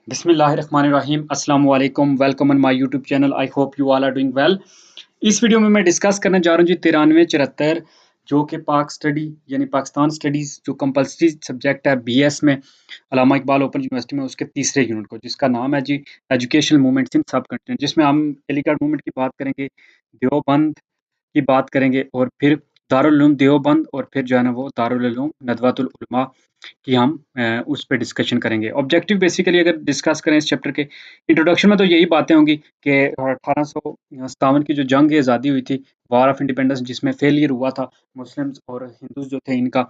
बिस्मिल्लाहिर्रहमानिर्रहीम अस्सलाम वालेकुम welcome on my YouTube channel I hope you all are doing well. इस वीडियो में मैं डिस्कस करने जा रहा हूँ जी 9374 जो कि पाक स्टडी यानी पाकिस्तान स्टडीज़ जो कंपलसरी सब्जेक्ट है बीएस में अल्लामा इकबाल ओपन यूनिवर्सिटी में उसके तीसरे यूनिट को जिसका नाम है जी एजुकेशनल मूवमेंट्स इन सब कंट्री, जिसमें हम अलीगढ़ मूवमेंट की बात करेंगे, देवबंद की बात करेंगे और फिर दारुल उलूम देवबंद और फिर जो है ना वो दारुल उलूम नदवतुल उलमा कि हम उस पे डिस्कशन करेंगे। ऑब्जेक्टिव बेसिकली अगर डिस्कस करें इस चैप्टर के इंट्रोडक्शन में तो यही बातें होंगी कि 1857 की जो जंग आज़ादी हुई थी, वॉर ऑफ इंडिपेंडेंस जिसमें फेलियर हुआ था मुस्लिम्स और हिंदूज जो थे इनका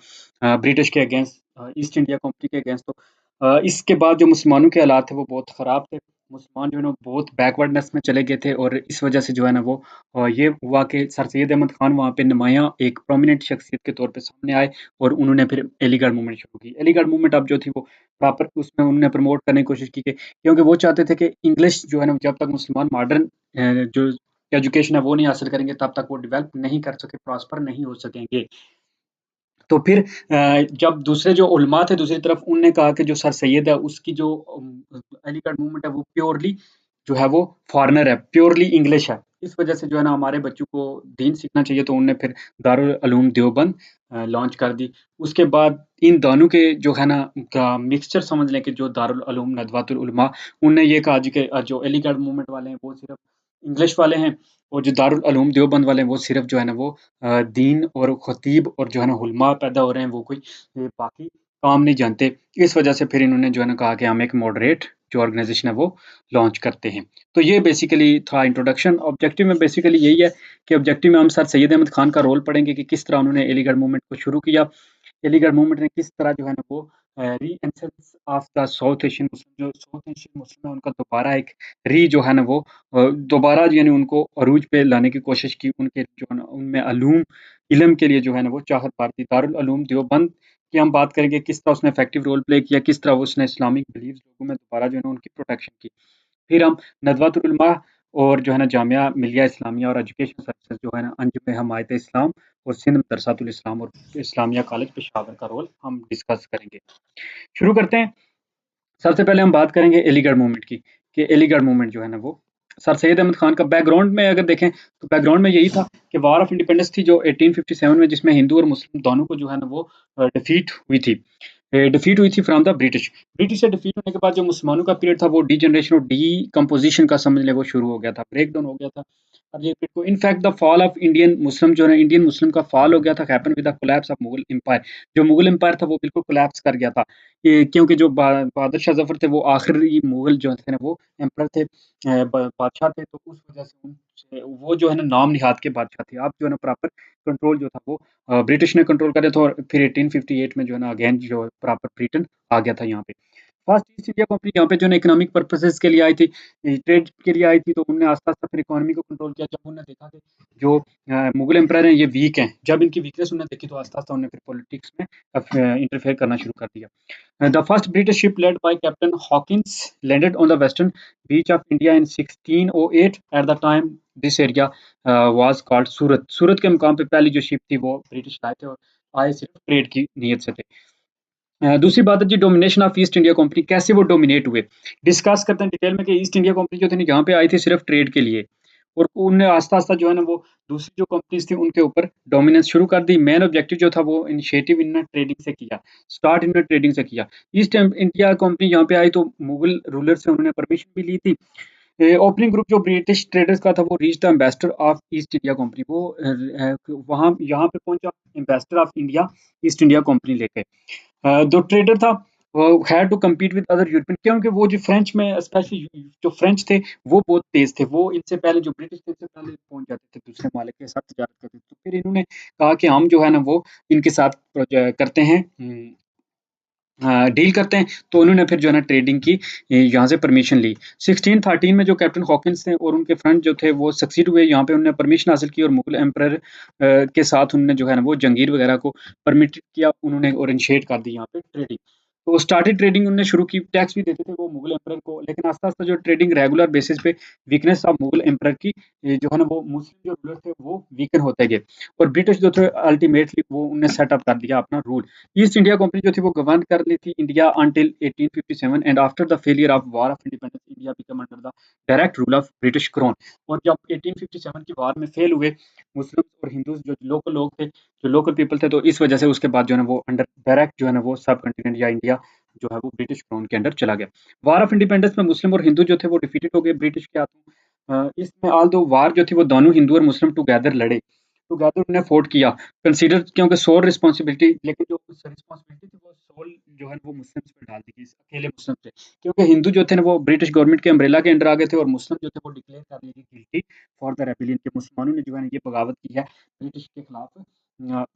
ब्रिटिश के अगेंस्ट ईस्ट इंडिया कंपनी के अगेंस्ट। तो इसके बाद जो मुसलमानों के हालात थे वो बहुत ख़राब थे। मुसलमान जो है ना बहुत बैकवर्डनेस में चले गए थे और इस वजह से जो है ना वो ये हुआ कि सर सैयद अहमद खान वहाँ पे नुमायाँ एक प्रोमिनेंट शख्सियत के तौर पे सामने आए और उन्होंने फिर अलीगढ़ मूवमेंट शुरू की। अलीगढ़ मूवमेंट अब जो थी वो प्रॉपर उसमें उन्होंने प्रमोट करने की कोशिश की कि क्योंकि वो चाहते थे कि इंग्लिश जो है ना जब तक मुसलमान मॉडर्न जो एजुकेशन है वो नहीं हासिल करेंगे तब तक वो डेवलप नहीं कर सके, प्रॉस्पर नहीं हो सकेंगे। तो फिर जब दूसरे जो उलमा थे दूसरी तरफ उनने कहा कि जो सर सैयद है उसकी जो अलीगढ़ मूवमेंट है वो प्योरली जो है वो फॉरेनर है, प्योरली इंग्लिश है। इस वजह से जो है ना हमारे बच्चों को दीन सीखना चाहिए तो उन्होंने फिर दारुल उलूम देवबंद लॉन्च कर दी। उसके बाद इन दोनों के जो है ना का मिक्सचर समझ लें कि जो दारुल उलूम नदवातुल उलमा उन्होंने ये कहा जी कि जो अलीगढ़ मूवमेंट वाले हैं वो सिर्फ इंग्लिश वाले हैं और जो दारुल उलूम देवबंद वाले हैं वो सिर्फ जो है ना वो दीन और ख़तीब और जो है ना उलमा पैदा हो रहे हैं, वो कोई बाकी काम नहीं जानते। इस वजह से फिर इन्होंने जो है ना कहा कि हम एक मॉडरेट जो ऑर्गेनाइज़ेशन है वो लॉन्च करते हैं। तो ये बेसिकली था इंट्रोडक्शन। ऑब्जेक्टिव में बेसिकली यही है कि ऑब्जेक्टिव में हम सर सैयद अहमद खान का रोल पढ़ेंगे कि किस तरह उन्होंने अलीगढ़ मूवमेंट को शुरू किया। अलीगढ़ मूवमेंट ने किस तरह जो है ना वो री-एसेंस ऑफ द साउथ एशियन मुस्लिम, जो साउथ एशियन मुस्लिम है उनका दोबारा एक जो है ना वो दोबारा यानी उनको अरूज पे लाने की कोशिश की। उनके जो है ना उनमें इल्म के लिए जो है ना वो चाहत बढ़ती। दारुल उलूम देवबंद की हम बात करेंगे किस तरह उसने इफेक्टिव रोल प्ले किया, किस तरह उसने इस्लामिक बिलीव्स लोगों में दोबारा जो है ना उनकी प्रोटेक्शन की। फिर हम नदवतुल उलमा और जो है ना जामिया मिलिया इस्लामिया और एजुकेशन सर्विसेज जो है ना अंजुम हमायत इस्लाम और सिंध मदरसातुल इस्लाम और इस्लामिया कॉलेज पेशावर का रोल हम डिस्कस करेंगे। शुरू करते हैं। सबसे पहले हम बात करेंगे अलीगढ़ मूवमेंट की कि अलीगढ़ मूवमेंट जो है ना वो सर सैयद अहमद खान का बैकग्राउंड में अगर देखें तो बैकग्राउंड में यही था कि वॉर ऑफ इंडिपेंडेंस थी जो 1857 में, जिसमें हिंदू और मुस्लिम दोनों को जो है ना वो डिफीट हुई थी। डिफीट हुई थी फ्रॉम द ब्रिटिश। ब्रिटिश से डिफीट होने के बाद जो मुसलमानों का पीरियड था वो डीजनरेशन और डीकम्पोजिशन का समझ लें वो शुरू हो गया था, ब्रेक डाउन हो गया था। अब ये को in fact the fall of Indian Muslim जो है इंडियन मुस्लिम का फॉल हो गया था, happen with the collapse of Mughal empire. जो मुगल एम्पायर था वो बिल्कुल कोलैप्स कर गया था। क्योंकि जो बहादुर शाह जफर थे वो आखिरी मुगल जो थे ना वो एम्पर थे, बादशाह थे, तो उस वजह से वो जो है ना नाम निहाद के बादशाह थे। अब जो है ना प्रॉपर कंट्रोल जो था वो ब्रिटिश ने कंट्रोल कर दिया था और फिर 1858 में जो है ना अगेन जो प्रॉपर ब्रिटेन आ गया था यहाँ पे। फर्स्ट ईस्ट इंडिया कंपनी यहाँ पे जो है इकोनॉमिक पर्पसेस के लिए आई थी, ट्रेड के लिए आई थी, तो उन्होंने आस्ता-आस्ता फिर इकोनॉमी को कंट्रोल किया। जब उन्होंने देखा कि जो मुगल एम्पायर हैं ये वीक हैं, जब इनकी वीकनेस उन्होंने देखी तो आस्ता-आस्ता उन्होंने फिर पॉलिटिक्स में इंटरफेयर करना शुरू कर दिया। The first British ship led by Captain Hawkins landed on the western beach of India in 1608. At the time, this area was called सूरत। सूरत के मुकाम पे पहली जो शिप थी वो ब्रिटिश लाए थे और आए सिर्फ ट्रेड की नीयत से थे। दूसरी बात है जी domination of East India Company, कैसे वो डोमिनेट हुए डिस्कस करते हैं डिटेल में कि ईस्ट इंडिया कंपनी जो थी यहाँ पे आई थी सिर्फ ट्रेड के लिए और उनने आस्ता आस्ता जो है ना वो दूसरी जो कंपनीज थी उनके ऊपर डोमिनेंस शुरू कर दी। मेन ऑब्जेक्टिव जो था वो इनिशिएटिव इनने ट्रेडिंग से किया, स्टार्ट इनने ट्रेडिंग से किया। ईस्ट इंडिया कंपनी यहाँ पे आई तो मुगल रूलर से उन्होंने परमिशन भी ली थी। ओपनिंग ग्रुप जो ब्रिटिश ट्रेडर्स का था वो reach the ambassador of East India company, वो वहाँ यहाँ पे पहुंचा ambassador of India East India company लेके। जो ट्रेडर था वो had to compete with other European, क्योंकि वो जो फ्रेंच में स्पेशली जो फ्रेंच थे वो बहुत तेज थे। वो इनसे पहले जो ब्रिटिश थे इनसे पहले पहुंच जाते थे दूसरे मालिक के साथ तजारत करते थे। तो फिर इन्होंने कहा कि हम जो है ना वो इनके साथ करते हैं, डील करते हैं। तो उन्होंने फिर जो है ना ट्रेडिंग की यहाँ से परमिशन ली। 1613 में जो कैप्टन हॉकिंस थे और उनके फ्रेंड जो थे वो सक्सीड हुए, यहाँ पे उन्होंने परमिशन हासिल की और मुगल एम्परर के साथ उन्होंने जो है ना वो जंगीर वगैरह को परमिट किया उन्होंने और इनिशिएट कर दी यहाँ पे ट्रेडिंग। तो स्टार्टेड ट्रेडिंग उन्होंने शुरू की, टैक्स भी देते थे वो मुगल एम्परर को, लेकिन आस्ता-आस्ता जो ट्रेडिंग रेगुलर बेसिस पे वीकनेस ऑफ मुगल एम्परर की जो है ना वो मुस्लिम जो रूलर थे वो वीकन होते गए और ब्रिटिश जो थे अल्टीमेटली वो उन्हें सेटअप कर दिया अपना रूल। ईस्ट इंडिया कंपनी जो थी वो गवर्न कर ली थी India until 1857 and after the failure of war of independence India become under the direct rule of British crown. और जब 1857 की वॉर में फेल हुए मुस्लिम और हिंदू जो लोकल लोग थे, जो लोकल पीपल थे, तो इस वजह से उसके बाद जो है ना वो अंडर डायरेक्ट जो है ना वो सब कॉन्टिनेंट या इंडिया जो है वो ब्रिटिश क्राउन के अंडर चला गया। वॉर ऑफ इंडिपेंडेंस में मुस्लिम और हिंदू जो थे वो डिफीटेड हो गए ब्रिटिश के हाथों। इसमें ऑल दो वार जो थी वो दोनों हिंदू और मुस्लिम टुगेदर लड़े, टुगेदर उन्हें फोर्ट किया, कंसीडर क्योंकि सोल रिस्पॉन्सिबिलिटी, लेकिन जो रिस्पॉन्सिबिलिटी थी वो सोल जो है वो मुस्लिम्स पे डाल दी गई, अकेले मुस्लिम पे, क्योंकि हिंदू जो थे ना वो ब्रिटिश गवर्नमेंट के अम्ब्रेला के अंडर आ गए थे और मुस्लिम जो थे वो डिक्लेयर कर लिए गिल्टी फॉर द रेबेलियन के मुसलमानों ने जो है ना ये बगावत की है ब्रिटिश के खिलाफ।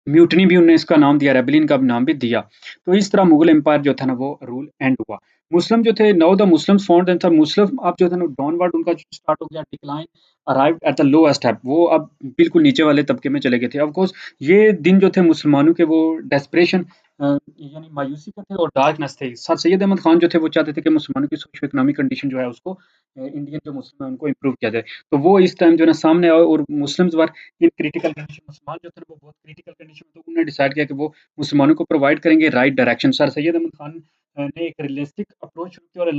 म्यूटनी भी उन्होंने इसका नाम दिया, रेबेलियन का नाम भी दिया। तो इस तरह मुगल एम्पायर जो था ना वो रूल एंड हुआ। मुस्लिम जो थे, now the Muslims found them, Muslim अब जो था ना डाउनवर्ड उनका स्टार्ट हो गया, decline arrived at the lowest step, वो अब बिल्कुल नीचे वाले तबके में चले गए थे। ऑफ कोर्स ये दिन जो थे मुसलमानों के वो डेस्परेशन यानी मायूसी के थे और डार्कनेस थे। सर सैयद अहमद खान जो थे वो चाहते थे कि मुसलमानों की सोशो इकोनॉमिक कंडीशन जो है उसको इंडियन जो मुस्लिम है उनको इम्प्रूव किया जाए। तो वो इस टाइम जो है ना सामने आए और Muslims were in critical condition, मुसलमान जो थे वो बहुत क्रिटिकल कंडीशन में, तो उन्होंने डिसाइड किया कि वो मुसलमानों को प्रोवाइड करेंगे right direction. Sir Syed Ahmad Khan ने एक रियलिस्टिक अप्रोच शुरू किया और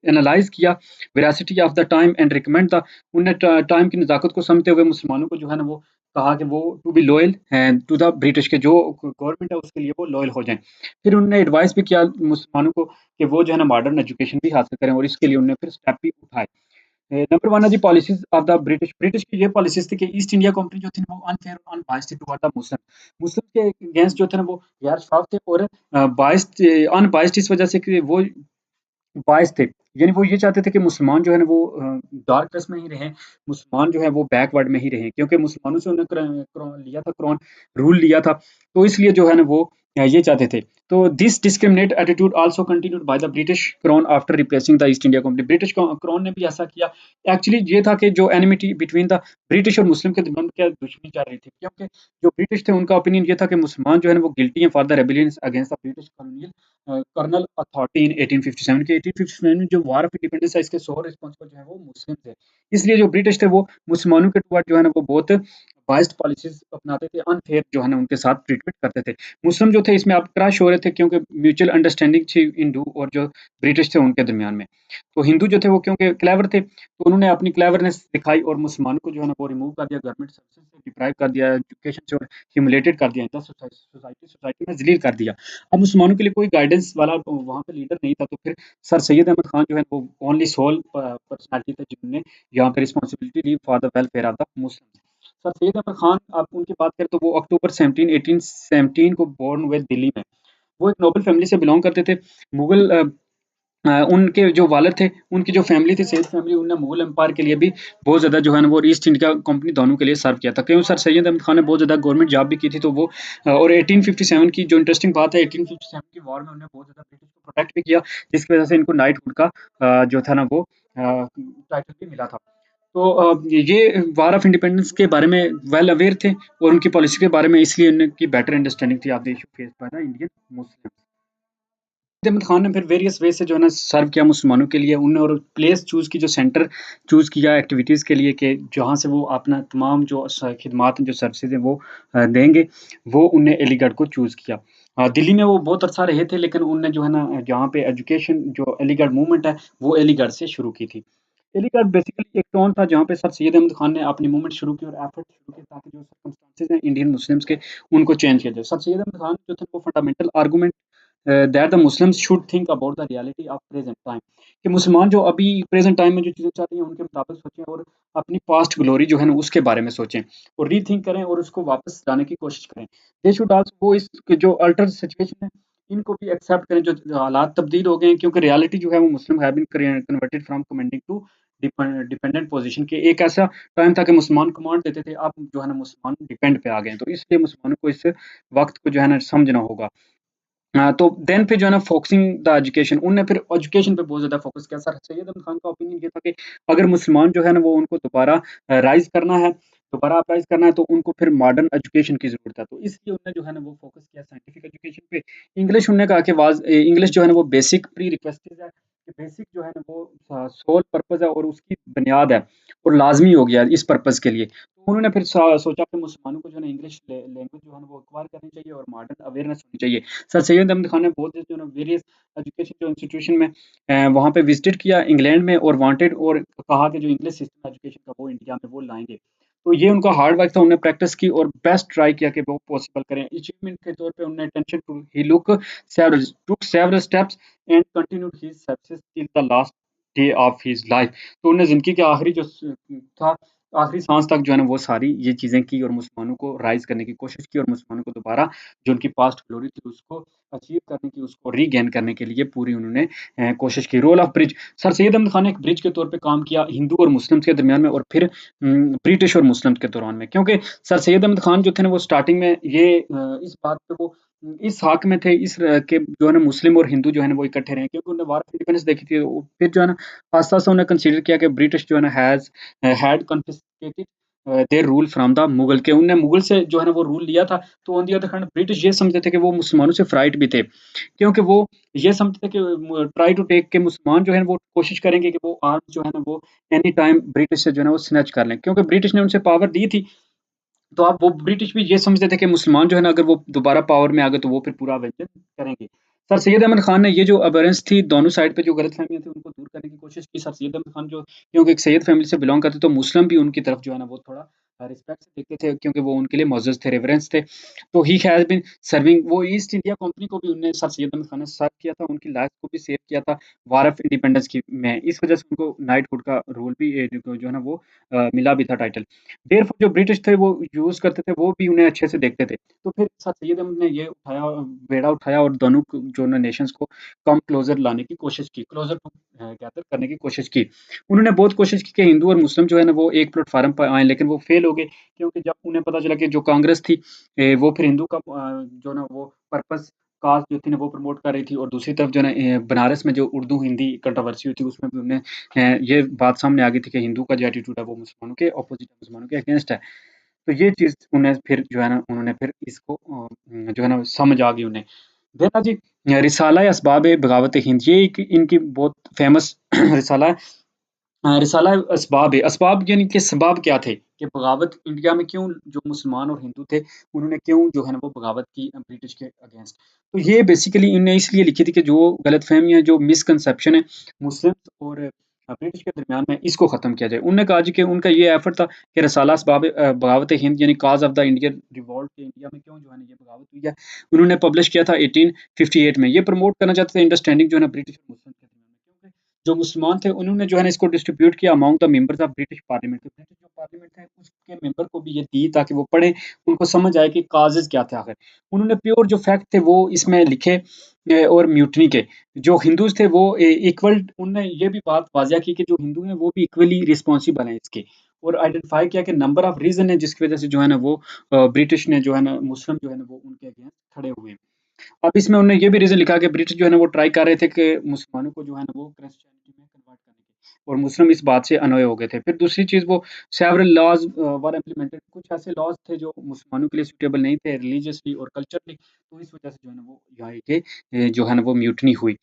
एनालाइज किया veracity of the time and recommend the, उन्होंने टाइम की नज़ाकत को समझते हुए मुसलमानों को जो है ना वो कहा कि वो to be loyal and to the British, के जो गवर्नमेंट है उसके लिए वो लॉयल हो जाएं। फिर उन्होंने एडवाइस भी किया मुसलमानों को कि वो जो है ना मॉडर्न एजुकेशन भी हासिल करें और इसके लिए उन्होंने फिर स्टेप भी उठाए। नंबर वन है जी policies of the British. British की ये पॉलिसीज थी कि ईस्ट इंडिया कंपनी जो थी ना वो अनफेयर और अनबायस्ड थी टुवर्ड द मुस्लिम, मुस्लिम के अगेंस्ट जो थे ना वो गैर शफाफ थे और बायस्ड, अनबायस्ड इस वजह से कि वो बायस थे, यानी वो ये चाहते थे कि मुसलमान जो है ना वो डार्क ड्रेस में ही रहें, मुसलमान जो है वो बैकवर्ड में ही रहें, क्योंकि मुसलमानों से उन्होंने लिया था क्रॉन, रूल लिया था, तो इसलिए जो है ना वो ये चाहते थे। तो this discriminate attitude also continued bye the British crown after replacing the east India company. British crown ने भी ऐसा किया। एक्चुअली ये था कि जो एनिमिटी बिटवीन द ब्रिटिश और मुस्लिम के दरमियान क्या दुश्मनी चल रही थी, क्योंकि जो ब्रिटिश थे उनका ओपिनियन ये था कि मुसलमान जो है ना वो गिल्टी हैं for the rebellion against the British colonial colonel authority in 1857 के 1857 में जो वार ऑफ इंडिपेंडेंस है इसके सोल रिस्पॉन्सिबल जो है वो मुस्लिम थे। इसलिए जो ब्रिटिश थे वो मुसलमानों के टुवर्ड जो है ना वो बहुत बाइस्ड पॉलिसीज अपनाते थे, अनफेयर जो है ना उनके साथ ट्रीटमेंट करते थे। मुस्लिम जो थे इसमें अब क्रश हो रहे थे क्योंकि म्यूचुअल अंडरस्टैंडिंग थी हिंदू और जो ब्रिटिश थे उनके दरमियान में। तो हिंदू जो थे वो क्योंकि क्लेवर थे तो उन्होंने अपनी क्लेवरनेस दिखाई और मुसलमानों को जो है ना वो रिमूव कर दिया, गवर्नमेंट सर्विसेज से डिप्राइव कर दिया, एजुकेशन से ह्यूमिलेटेड कर दिया, सोसाइटी में जलील कर दिया। अब मुसलमानों के लिए कोई गाइडेंस वाला वहाँ पे लीडर नहीं था, तो फिर सर सैयद अहमद खान जो है वो ओनली सोल पर्सनैलिटी थे जिन्होंने यहाँ पे रिस्पॉन्सिबिलिटी ली for the welfare of the Muslim. Sir Syed Ahmad Khan, आप उनकी बात करें तो वो अक्टूबर 17 1817 को बोर्न हुए दिल्ली में। वो एक नोबल फैमिली से बिलोंग करते थे। मुगल उनके जो वालिद थे, उनकी जो फैमिली थी सैयद फैमिली, उन्होंने मुगल एम्पायर के लिए भी बहुत ज़्यादा जो है ना वो ईस्ट इंडिया कंपनी दोनों के लिए सर्व किया था। क्यों सर सैयद अहमद खान ने बहुत ज़्यादा गवर्नमेंट जॉब भी की थी, तो वो और 1857 की जो इंटरेस्टिंग बात है, 1857 की वॉर में उन्होंने बहुत ज़्यादा ब्रिटिश को प्रोटेक्ट भी किया, जिसकी वजह से इनको नाइटहुड का जो था ना वो टाइटल भी मिला था। तो ये वार ऑफ इंडिपेंडेंस के बारे में वेल अवेयर थे और उनकी पॉलिसी के बारे में, इसलिए उनकी बेटर अंडरस्टैंडिंग थी of the issue faced by the Indian Muslim. Ahmad Khan ने फिर वेरियस वे से जो है ना सर्व किया मुसलमानों के लिए। उन्होंने और प्लेस चूज़ की, जो सेंटर चूज़ किया एक्टिविटीज़ के लिए कि जहाँ से वो अपना तमाम जो खिदमात जो सर्विसेज हैं वो देंगे, वो उनने अलीगढ़ को चूज़ किया। दिल्ली में वो बहुत अरसा रहे थे, लेकिन उनने जो है ना जहाँ पे एजुकेशन जो अलीगढ़ मूवमेंट है वो अलीगढ़ से शुरू की थी। अलीगढ़ बेसिकली एक टाउन था जहाँ पे सर सैयद अहमद खान ने अपनी मूवमेंट शुरू की और एफर्ट शुरू किए ताकि जो सर्कमस्टेंसेस हैं इंडियन मुस्लिम्स के उनको चेंज किया जाए। सर सैयद अहमद खान जो थे वो fundamental argument that the Muslims should think about the reality of present time, कि मुसलमान जो अभी प्रेजेंट टाइम में जो चीज़ें चल रही हैं उनके मुताबिक सोचें और अपनी पास्ट ग्लोरी जो है ना उसके बारे में सोचें और रीथिंक करें और उसको वापस लाने की कोशिश करें। दे शुड आल्सो वो इस जो अल्टर सिचुएशन है इनको भी एक्सेप्ट करें, जो हालात तब्दील हो गए हैं, क्योंकि रियलिटी जो है वो Muslim have been converted from commanding to dependent position, के एक ऐसा टाइम था कि मुसलमान कमांड देते थे, अब जो है ना मुसलमान डिपेंड पे आ गए हैं, तो इसलिए मुसलमानों को इस वक्त को जो है ना समझना होगा। तो देन फिर जो है ना फोकसिंग द एजुकेशन, उनने फिर एजुकेशन पे बहुत ज़्यादा फोकस किया। सर सैयद अहमद खान का ओपिनियन ये था कि अगर मुसलमान जो है ना वो उनको दोबारा राइज़ करना है, दोबारा अपराइज़ करना है तो उनको फिर मॉडर्न एजुकेशन की ज़रूरत है। तो इसलिए उन्होंने जो है ना वो फ़ोकस किया साइंटिफिक एजुकेशन पे। इंग्लिश उन्होंने कहा कि इंग्लिश जो है ना वो बेसिक प्री रिक्विज़िट है, कि बेसिक जो है ना वो सोल पर्पज़ है और उसकी बुनियाद है और लाज़मी हो गया है इस पर्पज़ के लिए। तो उन्होंने फिर सोचा कि मुसलमानों को जो है ना इंग्लिश लैंग्वेज जो है ना वो एक्वायर करनी चाहिए और मॉडर्न अवेयरनेस होनी चाहिए। सर सैयद अहमद खान ने बहुत जो है ना वेरियस एजुकेशन जो इंस्टीट्यूशन में वहाँ पे विज़िटेड किया इंग्लैंड में और वांटेड और कहा कि जो इंग्लिश सिस्टम एजुकेशन का वो इंडिया में वो लाएँगे। तो ये उनका हार्ड वर्क था, उन्होंने प्रैक्टिस की और बेस्ट ट्राई किया कि वो पॉसिबल करें। अचीवमेंट के तौर पे उन्होंने अटेंशन टू ही टूक several steps and continued his success till the last day of his life. तो उन्होंने ज़िंदगी के आखिरी जो था, आखिरी सांस तक जो है ना वो सारी ये चीज़ें की और मुसलमानों को राइज़ करने की कोशिश की और मुसलमानों को दोबारा जो उनकी पास्ट ग्लोरी थी उसको अचीव करने की, उसको रीगेन करने के लिए पूरी उन्होंने कोशिश की। Role of bridge, sir Syed Ahmad Khan ने एक ब्रिज के तौर पे काम किया हिंदू और मुस्लिम्स के दरमियान में और फिर ब्रिटिश और मुस्लिम्स के दौरान में, क्योंकि सर सैयद अहमद खान जो थे ना वो स्टार्टिंग में ये इस बात पे वो इस हक में थे के जो है ना मुस्लिम और हिंदू जो है ना वो इकट्ठे रहे, क्योंकि उन्होंने वार ऑफ इंडिपेंडेंस देखी थी। फिर जो है ना आस्ता-आस्ता उन्होंने कंसीडर किया कि ब्रिटिश जो है ना had confiscated their rule from the Mughal, के उन्होंने मुगल से जो है ना वो रूल लिया था। तो on the other hand British ये समझते थे कि वो मुसलमानों से फ्राइट भी थे, क्योंकि वो ये समझते थे कि ट्राई टू टेक के मुसलमान जो है वो कोशिश करेंगे कि वो आर्म्स जो है ना वो एनी टाइम ब्रिटिश से जो है ना वो स्नैच कर लें, क्योंकि ब्रिटिश ने उनसे पावर दी थी। तो आप वो ब्रिटिश भी ये समझते थे कि मुसलमान जो है ना अगर वो दोबारा पावर में आ गए तो वो फिर पूरा वेंचर करेंगे। सर सैयद अहमद खान ने ये जो अवेयरेंस थी दोनों साइड पे जो गलतफ़हमियाँ थी उनको दूर करने की कोशिश की। सर सैयद अहमद खान जो क्योंकि एक सैयद फैमिली से बिलॉन्ग करते तो मुस्लिम भी उनकी तरफ जो है ना वो थोड़ा रिस्पेक्ट से देखते थे, क्योंकि वो उनके लिए मुअज़्ज़ज़ थे, रेवरेंस थे। तो ही हैज़ बीन सर्विंग, वो ईस्ट इंडिया कंपनी को भी उन्होंने सर सैयद अहमद खान ने सर्व किया था, उनकी लाइफ़ को भी सेव किया था वार ऑफ इंडिपेंडेंस की में। इस वज़ह से उनको नाइटहुड का रोल भी जो है ना वो मिला भी था टाइटल। देयरफॉर जो ब्रिटिश थे वो यूज़ करते थे, वो भी उन्हें अच्छे से देखते थे। तो फिर सर सैयद अहमद ने ये उठाया, बेड़ा उठाया और दोनों को जो ना नेशंस को कम क्लोज़र लाने की कोशिश की, क्लोज़र टू गैदर करने की कोशिश की। उन्होंने बहुत कोशिश की कि हिंदू और मुस्लिम जो है ना वो एक प्लेटफ़ॉर्म पर आएँ, लेकिन वो फ़ेल हो गए, क्योंकि जब उन्हें पता चला कि जो कांग्रेस थी वो फिर हिंदू का जो ना वो पर्पस कास्ट जो थी ना वो प्रमोट कर रही थी, और दूसरी तरफ जो है ना बनारस में जो उर्दू हिंदी कंट्रोवर्सी हुई थी उसमें भी उन्हें ये बात सामने आ गई थी कि हिंदू का जो एटीट्यूड है वो मुसलमानों के अपोज़िट है, मुसलमानों के अगेंस्ट है। तो ये चीज़ उन्हें फिर जो है ना उन्होंने फिर इसको जो है ना समझ आ गई उन्हें। देना जी रिसाला असबाब बगावत हिंद, ये एक इनकी बहुत फ़ेमस रिसाला है। रिसाला असबाब है, असबाब यानी कि सबब क्या थे कि बगावत इंडिया में क्यों जो मुसलमान और हिंदू थे, उन्होंने क्यों जो है ना वो बगावत की ब्रिटिश के अगेंस्ट। तो ये बेसिकली इन्होंने इसलिए लिखी थी कि जो गलतफ़हमियाँ, जो मिसकंसेप्शन है मुस्लिम्स और ब्रिटिश के दरमियान में, इसको ख़त्म किया जाए। उन्होंने कहा जी कि उनका ये एफर्ट था कि रिसाला असबाब बगावत हिंद यानी cause of the Indian revolt, के इंडिया में क्यों जो है ना ये बगावत हुई है, उन्होंने पब्लिश किया था 1858 में। ये प्रमोट करना चाहते थे अंडरस्टैंडिंग जो है ना ब्रिटिश और मुस्लिम के दरमियान में, क्योंकि जो मुसलमान थे उन्होंने जो है ना इसको डिस्ट्रीब्यूट किया among the members of British parliament, के ब्रिटिश जो पार्लियामेंट है उसके मेंबर को भी ये दी ताकि वो पढ़ें, उनको समझ आए कि काजेज़ क्या थे आखिर। उन्होंने प्योर जो फैक्ट थे वो इसमें लिखे और म्यूटनी के जो हिंदूज़ थे वो इक्वल, उन्होंने ये भी बात वाज़िया की कि जो हिंदू हैं वो भी इक्वली रिस्पॉन्सिबल हैं इसके, और आइडेंटिफ़ाई किया कि नंबर ऑफ रीज़न है जिसकी वज़ह से जो है ना वो ब्रिटिश ने जो है ना मुस्लिम जो है ना वो उनके अगेंस्ट खड़े हुए हैं। अब इसमें उन्होंने ये भी रीज़न लिखा कि ब्रिटिश जो है ना वो ट्राई कर रहे थे कि मुसलमानों को जो है ना वो क्रिश्चियनिटी में कन्वर्ट करने की, और मुस्लिम इस बात से अनॉय हो गए थे। फिर दूसरी चीज़ वो सेवरल लॉज़ वर इम्प्लीमेंटेड, कुछ ऐसे लॉज़ थे जो मुसलमानों के लिए सूटेबल नहीं थे रिलीजियसली और कल्चरली, तो इस वज़ह से जो है ना वो यहाँ के जो है ना वो म्यूटनी हुई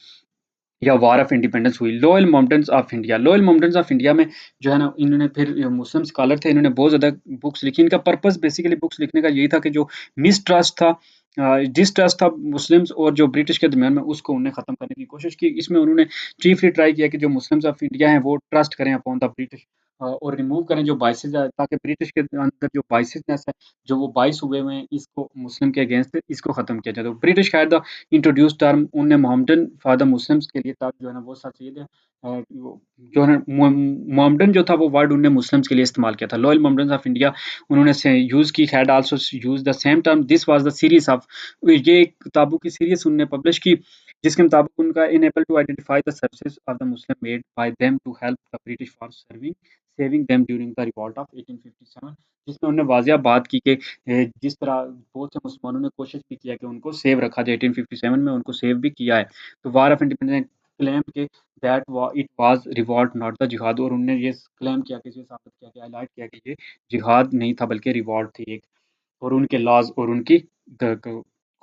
या वार ऑफ इंडिपेंडेंस हुई। Loyal mountains of India, loyal mountains of India में जो है ना इन्होंने फिर मुस्लिम स्कॉलर थे, इन्होंने बहुत ज़्यादा बुक्स लिखी। इनका पर्पस बेसिकली बुक्स लिखने का यही था कि जो मिसट्रस्ट था, डिसट्रस्ट था मुस्लिम्स और जो ब्रिटिश के दरमियान में, उसको उन्होंने ख़त्म करने की कोशिश की। इसमें उन्होंने चीफली ट्राई किया कि जो मुस्लिम्स ऑफ इंडिया हैं वो ट्रस्ट करें अपॉन द ब्रिटिश, और रिमूव करें जो बायसेज़ है, ताकि ब्रिटिश के अंदर जो बायसेसनेस है, जो वो बायस हुए हुए हैं, इसको मुस्लिम के अगेंस्ट इसको ख़त्म किया जाए। तो British had the introduce term, उनने मोहम्मडन फॉर द मुस्लिम्स के लिए तब जो है ना वो सर सैयद वो जो है ना मोहम्मडन जो था वो वर्ड उन्होंने मुस्लिम्स के लिए इस्तेमाल किया था। लॉयल मोहम्मडन्स ऑफ इंडिया उन्होंने से यूज़ की, had also use the same term, this was the series of, ये एक किताबों की सीरीज़ उन्होंने पब्लिश की, जिसके मुताबिक उनका enable to identify the services of the Muslim made by them to help the British for saving them during the revolt of 1857, जिसमें उन्होंने वाज़िया बात की कि जिस तरह बहुत से मुसलमानों ने कोशिश भी किया कि उनको सेव रखा जाए, 1857 में उनको सेव भी किया है। तो वार ऑफ इंडिपेंडेंस क्लेम के that it was reward not the जिहाद, और उन्होंने ये क्लेम किया कि ये साबित किया कि हाईलाइट किया कि ये जिहाद नहीं था बल्कि रिवॉर्ड थी एक, और उनके लॉज और उनकी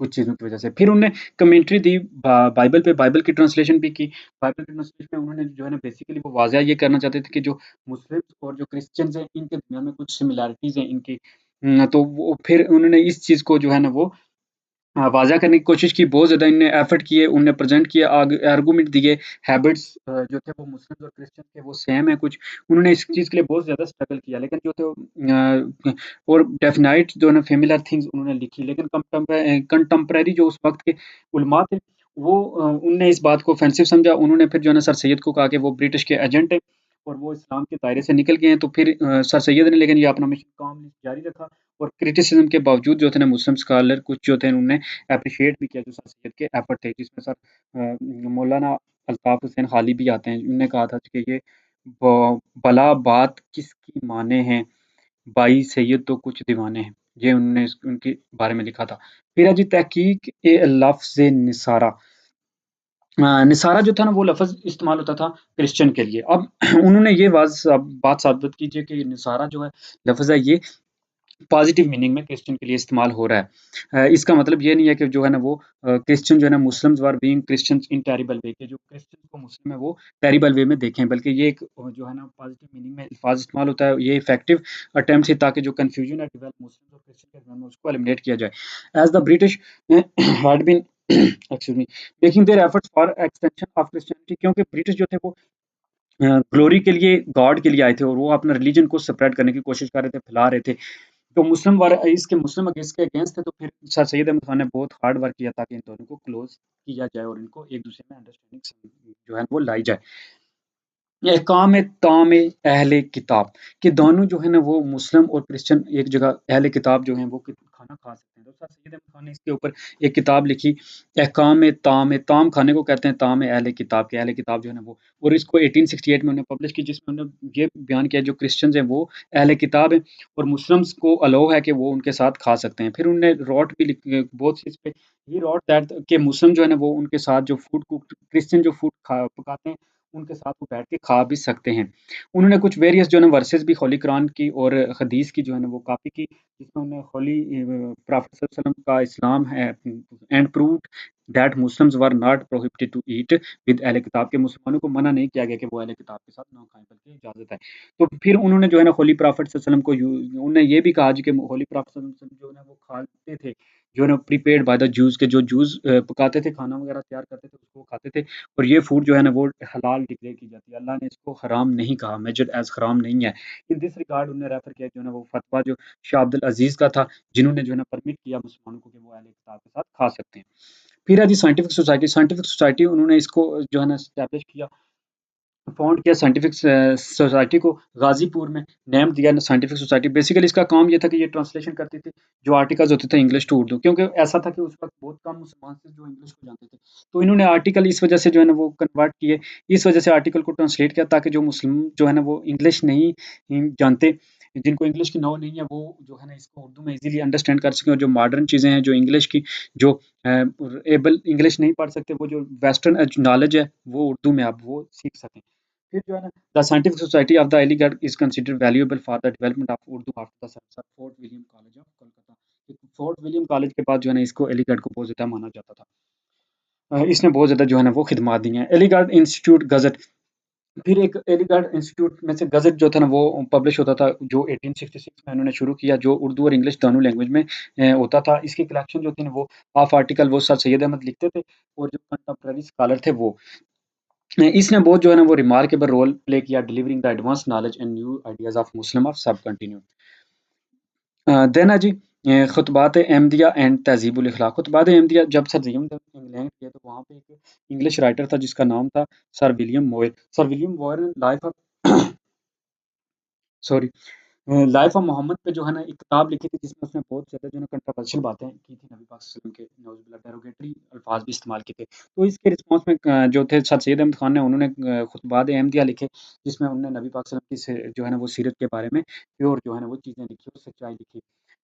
कुछ चीज़ों की वजह से। फिर उन्होंने कमेंट्री दी बाइबल पे, बाइबल की ट्रांसलेशन भी की। बाइबल की ट्रांसलेशन में उन्होंने जो है ना बेसिकली वो वाज़ह ये करना चाहते थे कि जो मुस्लिम्स और जो क्रिश्चियंस हैं इनके दरमियान में कुछ सिमिलैरिटीज़ हैं इनकी। तो वो फिर उन्होंने इस चीज़ को जो है ना वो वाज़ा करने की कोशिश की, बहुत ज़्यादा इनने एफर्ट किए, उनने प्रेज़ेंट किए, आर्गुमेंट दिए, हैबिट्स जो थे वो मुस्लिम्स और क्रिश्चियन के वो सेम है कुछ। उन्होंने इस चीज़ के लिए बहुत ज़्यादा स्ट्रगल किया, लेकिन जो थे और डेफिनाइट जो है ना फ़ेमिलियर थिंग्स उन्होंने लिखी, लेकिन कंटेम्परेरी जो उस वक़्त के उलमा थे, वो उनने इस बात को ऑफेंसिव समझा। उन्होंने फिर जो है ना सर सैयद को कहा कि वो ब्रिटिश के एजेंट हैं और वो इस्लाम के दायरे से निकल गए हैं। तो फिर सर सैयद ने लेकिन ये अपना मिशन कामली जारी रखा, और क्रिटिसिज्म के बावजूद जो थे ना मुस्लिम स्कॉलर कुछ जो थे उन्होंने एप्रिशिएट भी किया जो सर सैयद के एफर्ट थे, जिसमें सर मौलाना अल्ताफ हुसैन हाली भी आते हैं। उन्होंने कहा था कि ये भला बात किसकी माने हैं, बाई सैयद तो कुछ दीवाने हैं। ये उन्होंने उनके बारे में लिखा था। फिर है जी तहकीक ए लफ्ज़ निसारा। निसारा जो था ना वो लफ़्ज़ इस्तेमाल होता था क्रिश्चियन के लिए। अब उन्होंने ये बात साबित कीजिए कि निसारा जो है लफ़्ज़ है ये पॉज़िटिव मीनिंग में क्रिश्चियन के लिए इस्तेमाल हो रहा है। इसका मतलब ये नहीं है कि जो है ना वो क्रिश्चियन जो है ना Muslims were being Christians in terrible way, कि जो क्रिश्चियन को मुस्लिम है वो टेरिबल वे में देखें, बल्कि ये एक जो है ना पॉज़िटिव मीनिंग में अल्फ़ाज़ इस्तेमाल होता है। ये इफेक्टिव अटेम्प्ट है ताकि जो कन्फ्यूजन है डेवलप मुस्लिम्स और क्रिश्चियन के दरमियान में उसको एलिमिनेट किया जाए। As the British had been excuse me making their efforts for extension of Christianity, क्योंकि ब्रिटिश जो थे वो ग्लोरी के लिए, गॉड के लिए आए थे, और वो अपना रिलीजन को स्प्रेड करने की कोशिश कर रहे थे, फैला रहे थे। तो मुस्लिम इसके अगेंस्ट थे, तो फिर सर सैयद अहमद खान ने बहुत हार्ड वर्क किया ताकि इन दोनों को क्लोज़ किया जाए और इनको एक-दूसरे में अंडरस्टैंडिंग जो है वो लाई जाए। अहकाम ताम अहले किताब, कि दोनों जो है ना वो मुस्लिम और क्रिश्चियन एक जगह अहले किताब जो हैं वो खाना खा सकते हैं। तो सर सैयद अहमद खान ने इसके ऊपर एक किताब लिखी, ताम खाने को कहते हैं, ताम अहले किताब के, अहले किताब जो है ना वो, और इसको 1868 में उन्होंने पब्लिश की, जिसमें उन्होंने ये बयान किया जो क्रिश्चियंस हैं वो अहले किताब हैं और मुस्लिम्स को अलाउ है कि वो उनके साथ खा सकते हैं। फिर उन्होंने रोट भी बहुत सी इस पे ये रोट दैट कि मुस्लिम जो है ना वो उनके साथ जो फूड कुक क्रिश्चियन जो फूड पकाते हैं उनके साथ वो बैठ के खा भी सकते हैं। उन्होंने कुछ वेरियस जो है ना वर्सेस भी होली कुरान की और हदीस की जो है ना वो कॉपी की, जिसमें उन्होंने होली प्रॉफेट सल्लल्लाहु अलैहि वसल्लम का इस्लाम है and proved that Muslims were not prohibited to eat with अहले किताब, के मुसलमानों को मना नहीं किया गया कि वो अहले किताब के साथ ना खाएं, बल्कि इजाज़त है। तो फिर उन्होंने जो है ना होली प्रॉफेट सल्लल्लाहु अलैहि वसल्लम को उन्होंने ये भी कहा जी कि होली प्रॉफेट सल्लल्लाहु अलैहि वसल्लम जो है ना वो खाते थे, जो है ना प्रीपेयर्ड बाय द जूस, के जो जूस पकाते थे, खाना वगैरह तैयार करते थे, उसको खाते थे, और ये फूड जो है ना वो हलाल डिक्लेयर की जाती है। अल्लाह ने इसको हराम नहीं कहा, मेजर्ड एज़ हराम नहीं है। इन दिस रिगार्ड उन्होंने रेफर किया जो है ना वो फतवा जो शाह अब्दुल अज़ीज़ का था, जिन्होंने जो है ना परमिट किया मुसलमानों को कि वो अहले किताब के साथ खा सकते हैं। फिर है जी साइंटिफिक सोसाइटी उन्होंने इसको जो है ना एस्टेब्लिश किया, फाउंड किया साइंटिफिक सोसाइटी को गाज़ीपुर में, नेम दिया साइंटिफिक सोसाइटी। बेसिकली इसका काम ये था कि ये ट्रांसलेशन करती थी जो आर्टिकल्स होते थे इंग्लिश टू उर्दू, क्योंकि ऐसा था कि उस वक़्त बहुत कम मुसलमान थे जो इंग्लिश को जानते थे। तो इन्होंने आर्टिकल इस वजह से जो है ना वो कन्वर्ट किए, इस वजह से आर्टिकल को ट्रांसलेट किया ताकि जो मुस्लिम जो है ना वो इंग्लिश नहीं जानते, जिनको इंग्लिश की नॉ नहीं है, वो जो है ना इसको उर्दू में ईज़िली अंडरस्टैंड कर सकें, और जो मॉडर्न चीज़ें हैं, जो इंग्लिश की जो एबल इंग्लिश नहीं पढ़ सकते, वो जो वेस्टर्न नॉलेज है, वो उर्दू में अब वो सीख सकें। फिर जो है ना the scientific society of the Aligarh is considered valuable for the development of Urdu after the success of fort William college of Kolkata. Fort William college के बाद जो है ना इसको अलीगढ़ को बहुत ज़्यादा माना जाता था। इसने बहुत ज़्यादा जो है ना वो खिदमात दी हैं। अलीगढ़ इंस्टीट्यूट गज़ट, फिर एक एलिगढ़ इंस्टीट्यूट में से गज़ट जो था ना वो पब्लिश होता था, जो 1866 में उन्होंने शुरू किया, जो उर्दू और इंग्लिश दोनों लैंग्वेज में होता था। इसकी कलेक्शन जो थी ना वो हाफ आर्टिकल वो सर सैयद अहमद लिखते थे, और जो कंटेम्प्रेरी स्कॉलर थे वो। इसने बहुत जो है ना वो रिमार्केबल रोल प्ले किया delivering the advance knowledge and new ideas of Muslim of सब कंटिन्यू। देन है जी खुतबात अहमदिया एंड तहज़ीबुल अखलाक। खुतबात अहमदिया जब सर सैयद अहमद इंग्लैंड गए तो वहाँ पे एक इंग्लिश राइटर था जिसका नाम था Sir William Muir. Sir William Muir ने life of sorry life of Muhammad पे जो है ना एक किताब लिखी थी, जिसमें उसने बहुत ज़्यादा जो है ना कंट्रोवर्शियल बातें की थी, नबी पाक सल्लल्लाहु अलैहि वसल्लम के नाउज़ुबिल्लाह डेरोगेटरी अल्फाज भी इस्तेमाल किए थे। तो इसके रिस्पॉन्स में जो थे सर सैयद अहमद खान ने, उन्होंने खुतबात अहमदिया लिखे, जिसमें उन्होंने नबी पाक सल्लल्लाहु अलैहि वसल्लम की जो है ना वो सीरत के बारे में प्योर जो है ना वो चीज़ें लिखी और सच्चाई लिखी।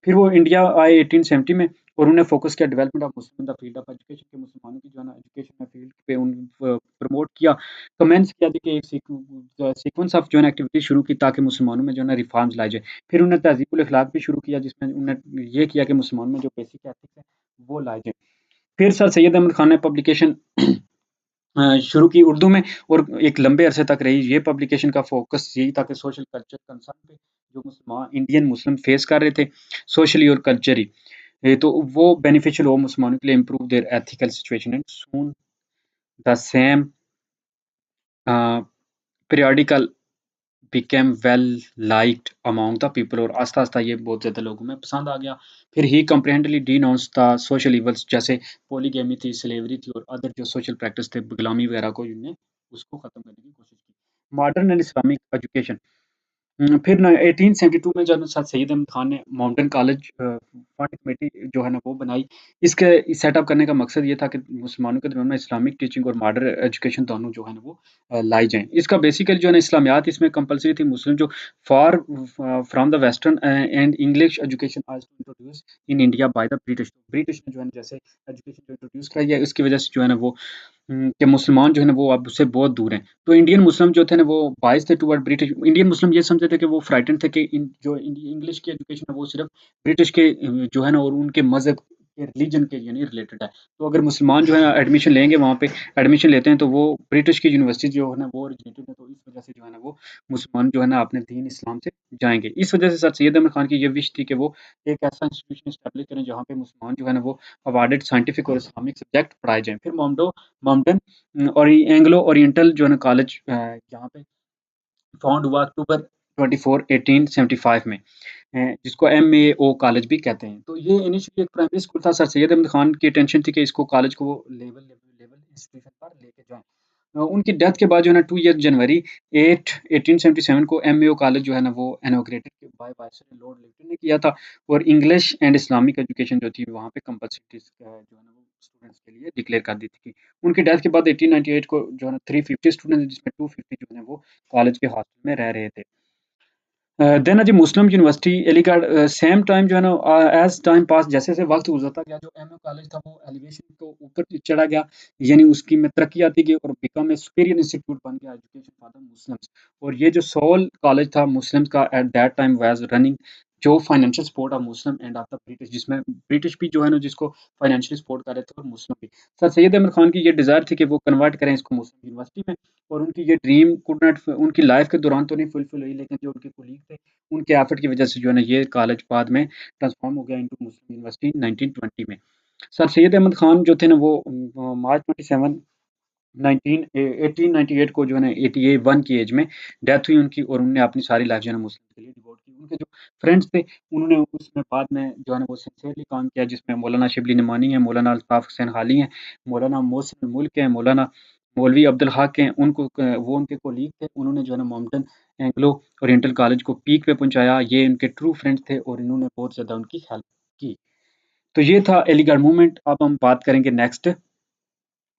फिर वो इंडिया आए 1870 में और उन्होंने फोकस किया development of Muslim in the field of education के मुसलमानों की जो है ना एजुकेशन में फील्ड पे उन प्रमोट किया, कमेंट्स किया कि एक सीक्वेंस ऑफ जो है ना एक्टिविटी शुरू की ताकि मुसलमानों में जो है ना रिफॉर्म्स लाए जाए। फिर उन्होंने तहज़ीबुल अखलाक भी शुरू किया जिसमें उन्होंने ये किया कि मुसलमानों में जो बेसिक एथिक्स है वो लाए जाए। फिर सर सैयद अहमद खान ने पब्लिकेशन शुरू की उर्दू में और एक लंबे अरसे तक रही। ये पब्लिकेशन का फोकस यही था कि सोशल कल्चर कंसर्न पे जो मुसलमान इंडियन मुस्लिम फेस कर रहे थे सोशली और कल्चरली, तो वो बेनिफिशियल हो मुसलमानों के लिए improve their ethical situation and soon the same periodical became well liked among the people और आस्ता-आस्ता ये बहुत ज़्यादा लोगों में पसंद आ गया। फिर ही कम्प्रिहेंडली डिनोंस्ड द सोशल इवल्स जैसे पॉलीगैमी थी, स्लेवरी थी और अदर जो सोशल प्रैक्टिस थे, गुलामी वगैरह को इन्होंने उसको खत्म करने की कोशिश की। मॉडर्न एंड इस्लामिक एजुकेशन फिर ना 1872 में जब सर सैयद अहमद खान ने माउंटेन कॉलेज फंड कमेटी जो है ना वो बनाई। इसके सेटअप करने का मकसद ये था कि मुसलमानों के दरमियान में इस्लामिक टीचिंग और मॉडर्न एजुकेशन दोनों जो है ना वो लाई जाएँ। इसका बेसिकली जो है ना इस्लामियात इसमें कंपल्सरी थी। मुस्लिम जो far from the Western and English education आज introduce in India by the British. British ने जो है ना जैसे एजुकेशन जो इंट्रोड्यूस कराई है उसकी वजह से जो है ना वो कि मुसलमान जो है ना वो अब उससे बहुत दूर हैं। तो इंडियन मुस्लिम जो थे ना वो बायस थे टुवर्ड ब्रिटिश। इंडियन मुस्लिम ये समझते थे कि वो फ्राइटेंड थे कि जो इंग्लिश की एजुकेशन है वो सिर्फ ब्रिटिश के जो है ना और उनके मज़हब के रिलीजन के यानी रिलेटेड है। तो अगर मुसलमान जो है ना एडमिशन लेंगे वहाँ पे एडमिशन लेते हैं तो वो ब्रिटिश की यूनिवर्सिटी जो है ना वो ओरिजिनेटेड है। तो इस वजह से जो है ना वो मुसलमान जो है ना अपने दीन इस्लाम से जाएँगे। इस वजह से सर सैयद अहमद खान की ये विश थी कि वो एक ऐसा इंस्टीट्यूशन एस्टेब्लिश करें जहाँ पे मुसलमान जो है ना वो अवॉर्डेड साइंटिफिक और इस्लामिक सब्जेक्ट पढ़ाए जाएँ। फिर माउंटेन और एंग्लो ओरिएंटल जो है ना कॉलेज यहाँ पे फाउंड हुआ अक्टूबर 24 1875 में, जिसको एमएओ कॉलेज भी कहते हैं। तो ये इनिशियली एक प्राइमरी स्कूल था। सर सैयद अहमद खान की टेंशन थी कि इसको कॉलेज को वो लेवल इंस्टीट्यूशन पर लेके जाएँ। उनकी डेथ के बाद जो है ना 2 ईयर जनवरी 8 1877 को एमएओ कॉलेज जो है ना वो inaugurated by viceroy lord Lytton ने किया था और इंग्लिश एंड इस्लामिक एजुकेशन जो थी वहाँ पे कंपल्सरी जो है ना वो स्टूडेंट्स के लिए डिक्लेयर कर दी थी। उनकी डेथ के बाद 1898 को जो है ना 350 स्टूडेंट्स जिसमें 250 जो है वो कॉलेज के हॉस्टल में रह रहे थे। देन जी मुस्लिम यूनिवर्सिटी अलीगढ़ सेम टाइम जो है ना एज़ टाइम पास जैसे-जैसे वक़्त गुज़रता गया जो एमयू कॉलेज था वो एलिवेशन को ऊपर चढ़ा गया, यानी उसकी में तरक्की आती गई और बिकम ए सुपीरियर इंस्टीट्यूट बन गया एजुकेशन फॉर द मुस्लिम्स। और ये जो सोल कॉलेज था मुस्लिम्स का at that time was running जो financial support of Muslim and of the British जिसमें ब्रिटिश भी जो है ना जिसको फाइनेंशियली सपोर्ट कर रहे थे और मुस्लिम भी। सर सैयद अहमद खान की ये डिज़ायर थी कि वो कन्वर्ट करें इसको मुस्लिम यूनिवर्सिटी में और उनकी ये ड्रीम कुड नॉट उनकी लाइफ़ के दौरान तो नहीं फुलफिल हुई लेकिन जो उनके कोलीग थे उनके एफर्ट की वजह से जो है ना ये कॉलेज बाद में ट्रांसफ़ॉर्म हो गया इनटू मुस्लिम यूनिवर्सिटी 1920 में। सर सैयद अहमद खान जो थे ना वो मार्च 27 1898 को जो है ना 81 की एज में डेथ हुई उनकी और उन्होंने अपनी सारी लाइफ जो है ना मुस्लिम के लिए डिवोट की। उनके जो फ्रेंड्स थे उन्होंने उसमें बाद में जो है ना वो सिंसियरली काम किया जिसमें मौलाना शिबली नमानी है, मौलाना अल्ताफ़ हुसैन हाली हैं, मौलाना मोहसिन मुल्क हैं, मौलाना मौलवी अब्दुल हक हैं, उनको वो उनके कोलीग थे। उन्होंने जो है ना माउंटेन एंग्लो ओरिएंटल कॉलेज को पीक पे पहुँचाया। ये उनके ट्रू फ्रेंड्स थे और इन्होंने बहुत ज़्यादा उनकी हेल्प की। तो ये था अलीगढ़ मूवमेंट। अब हम बात करेंगे नेक्स्ट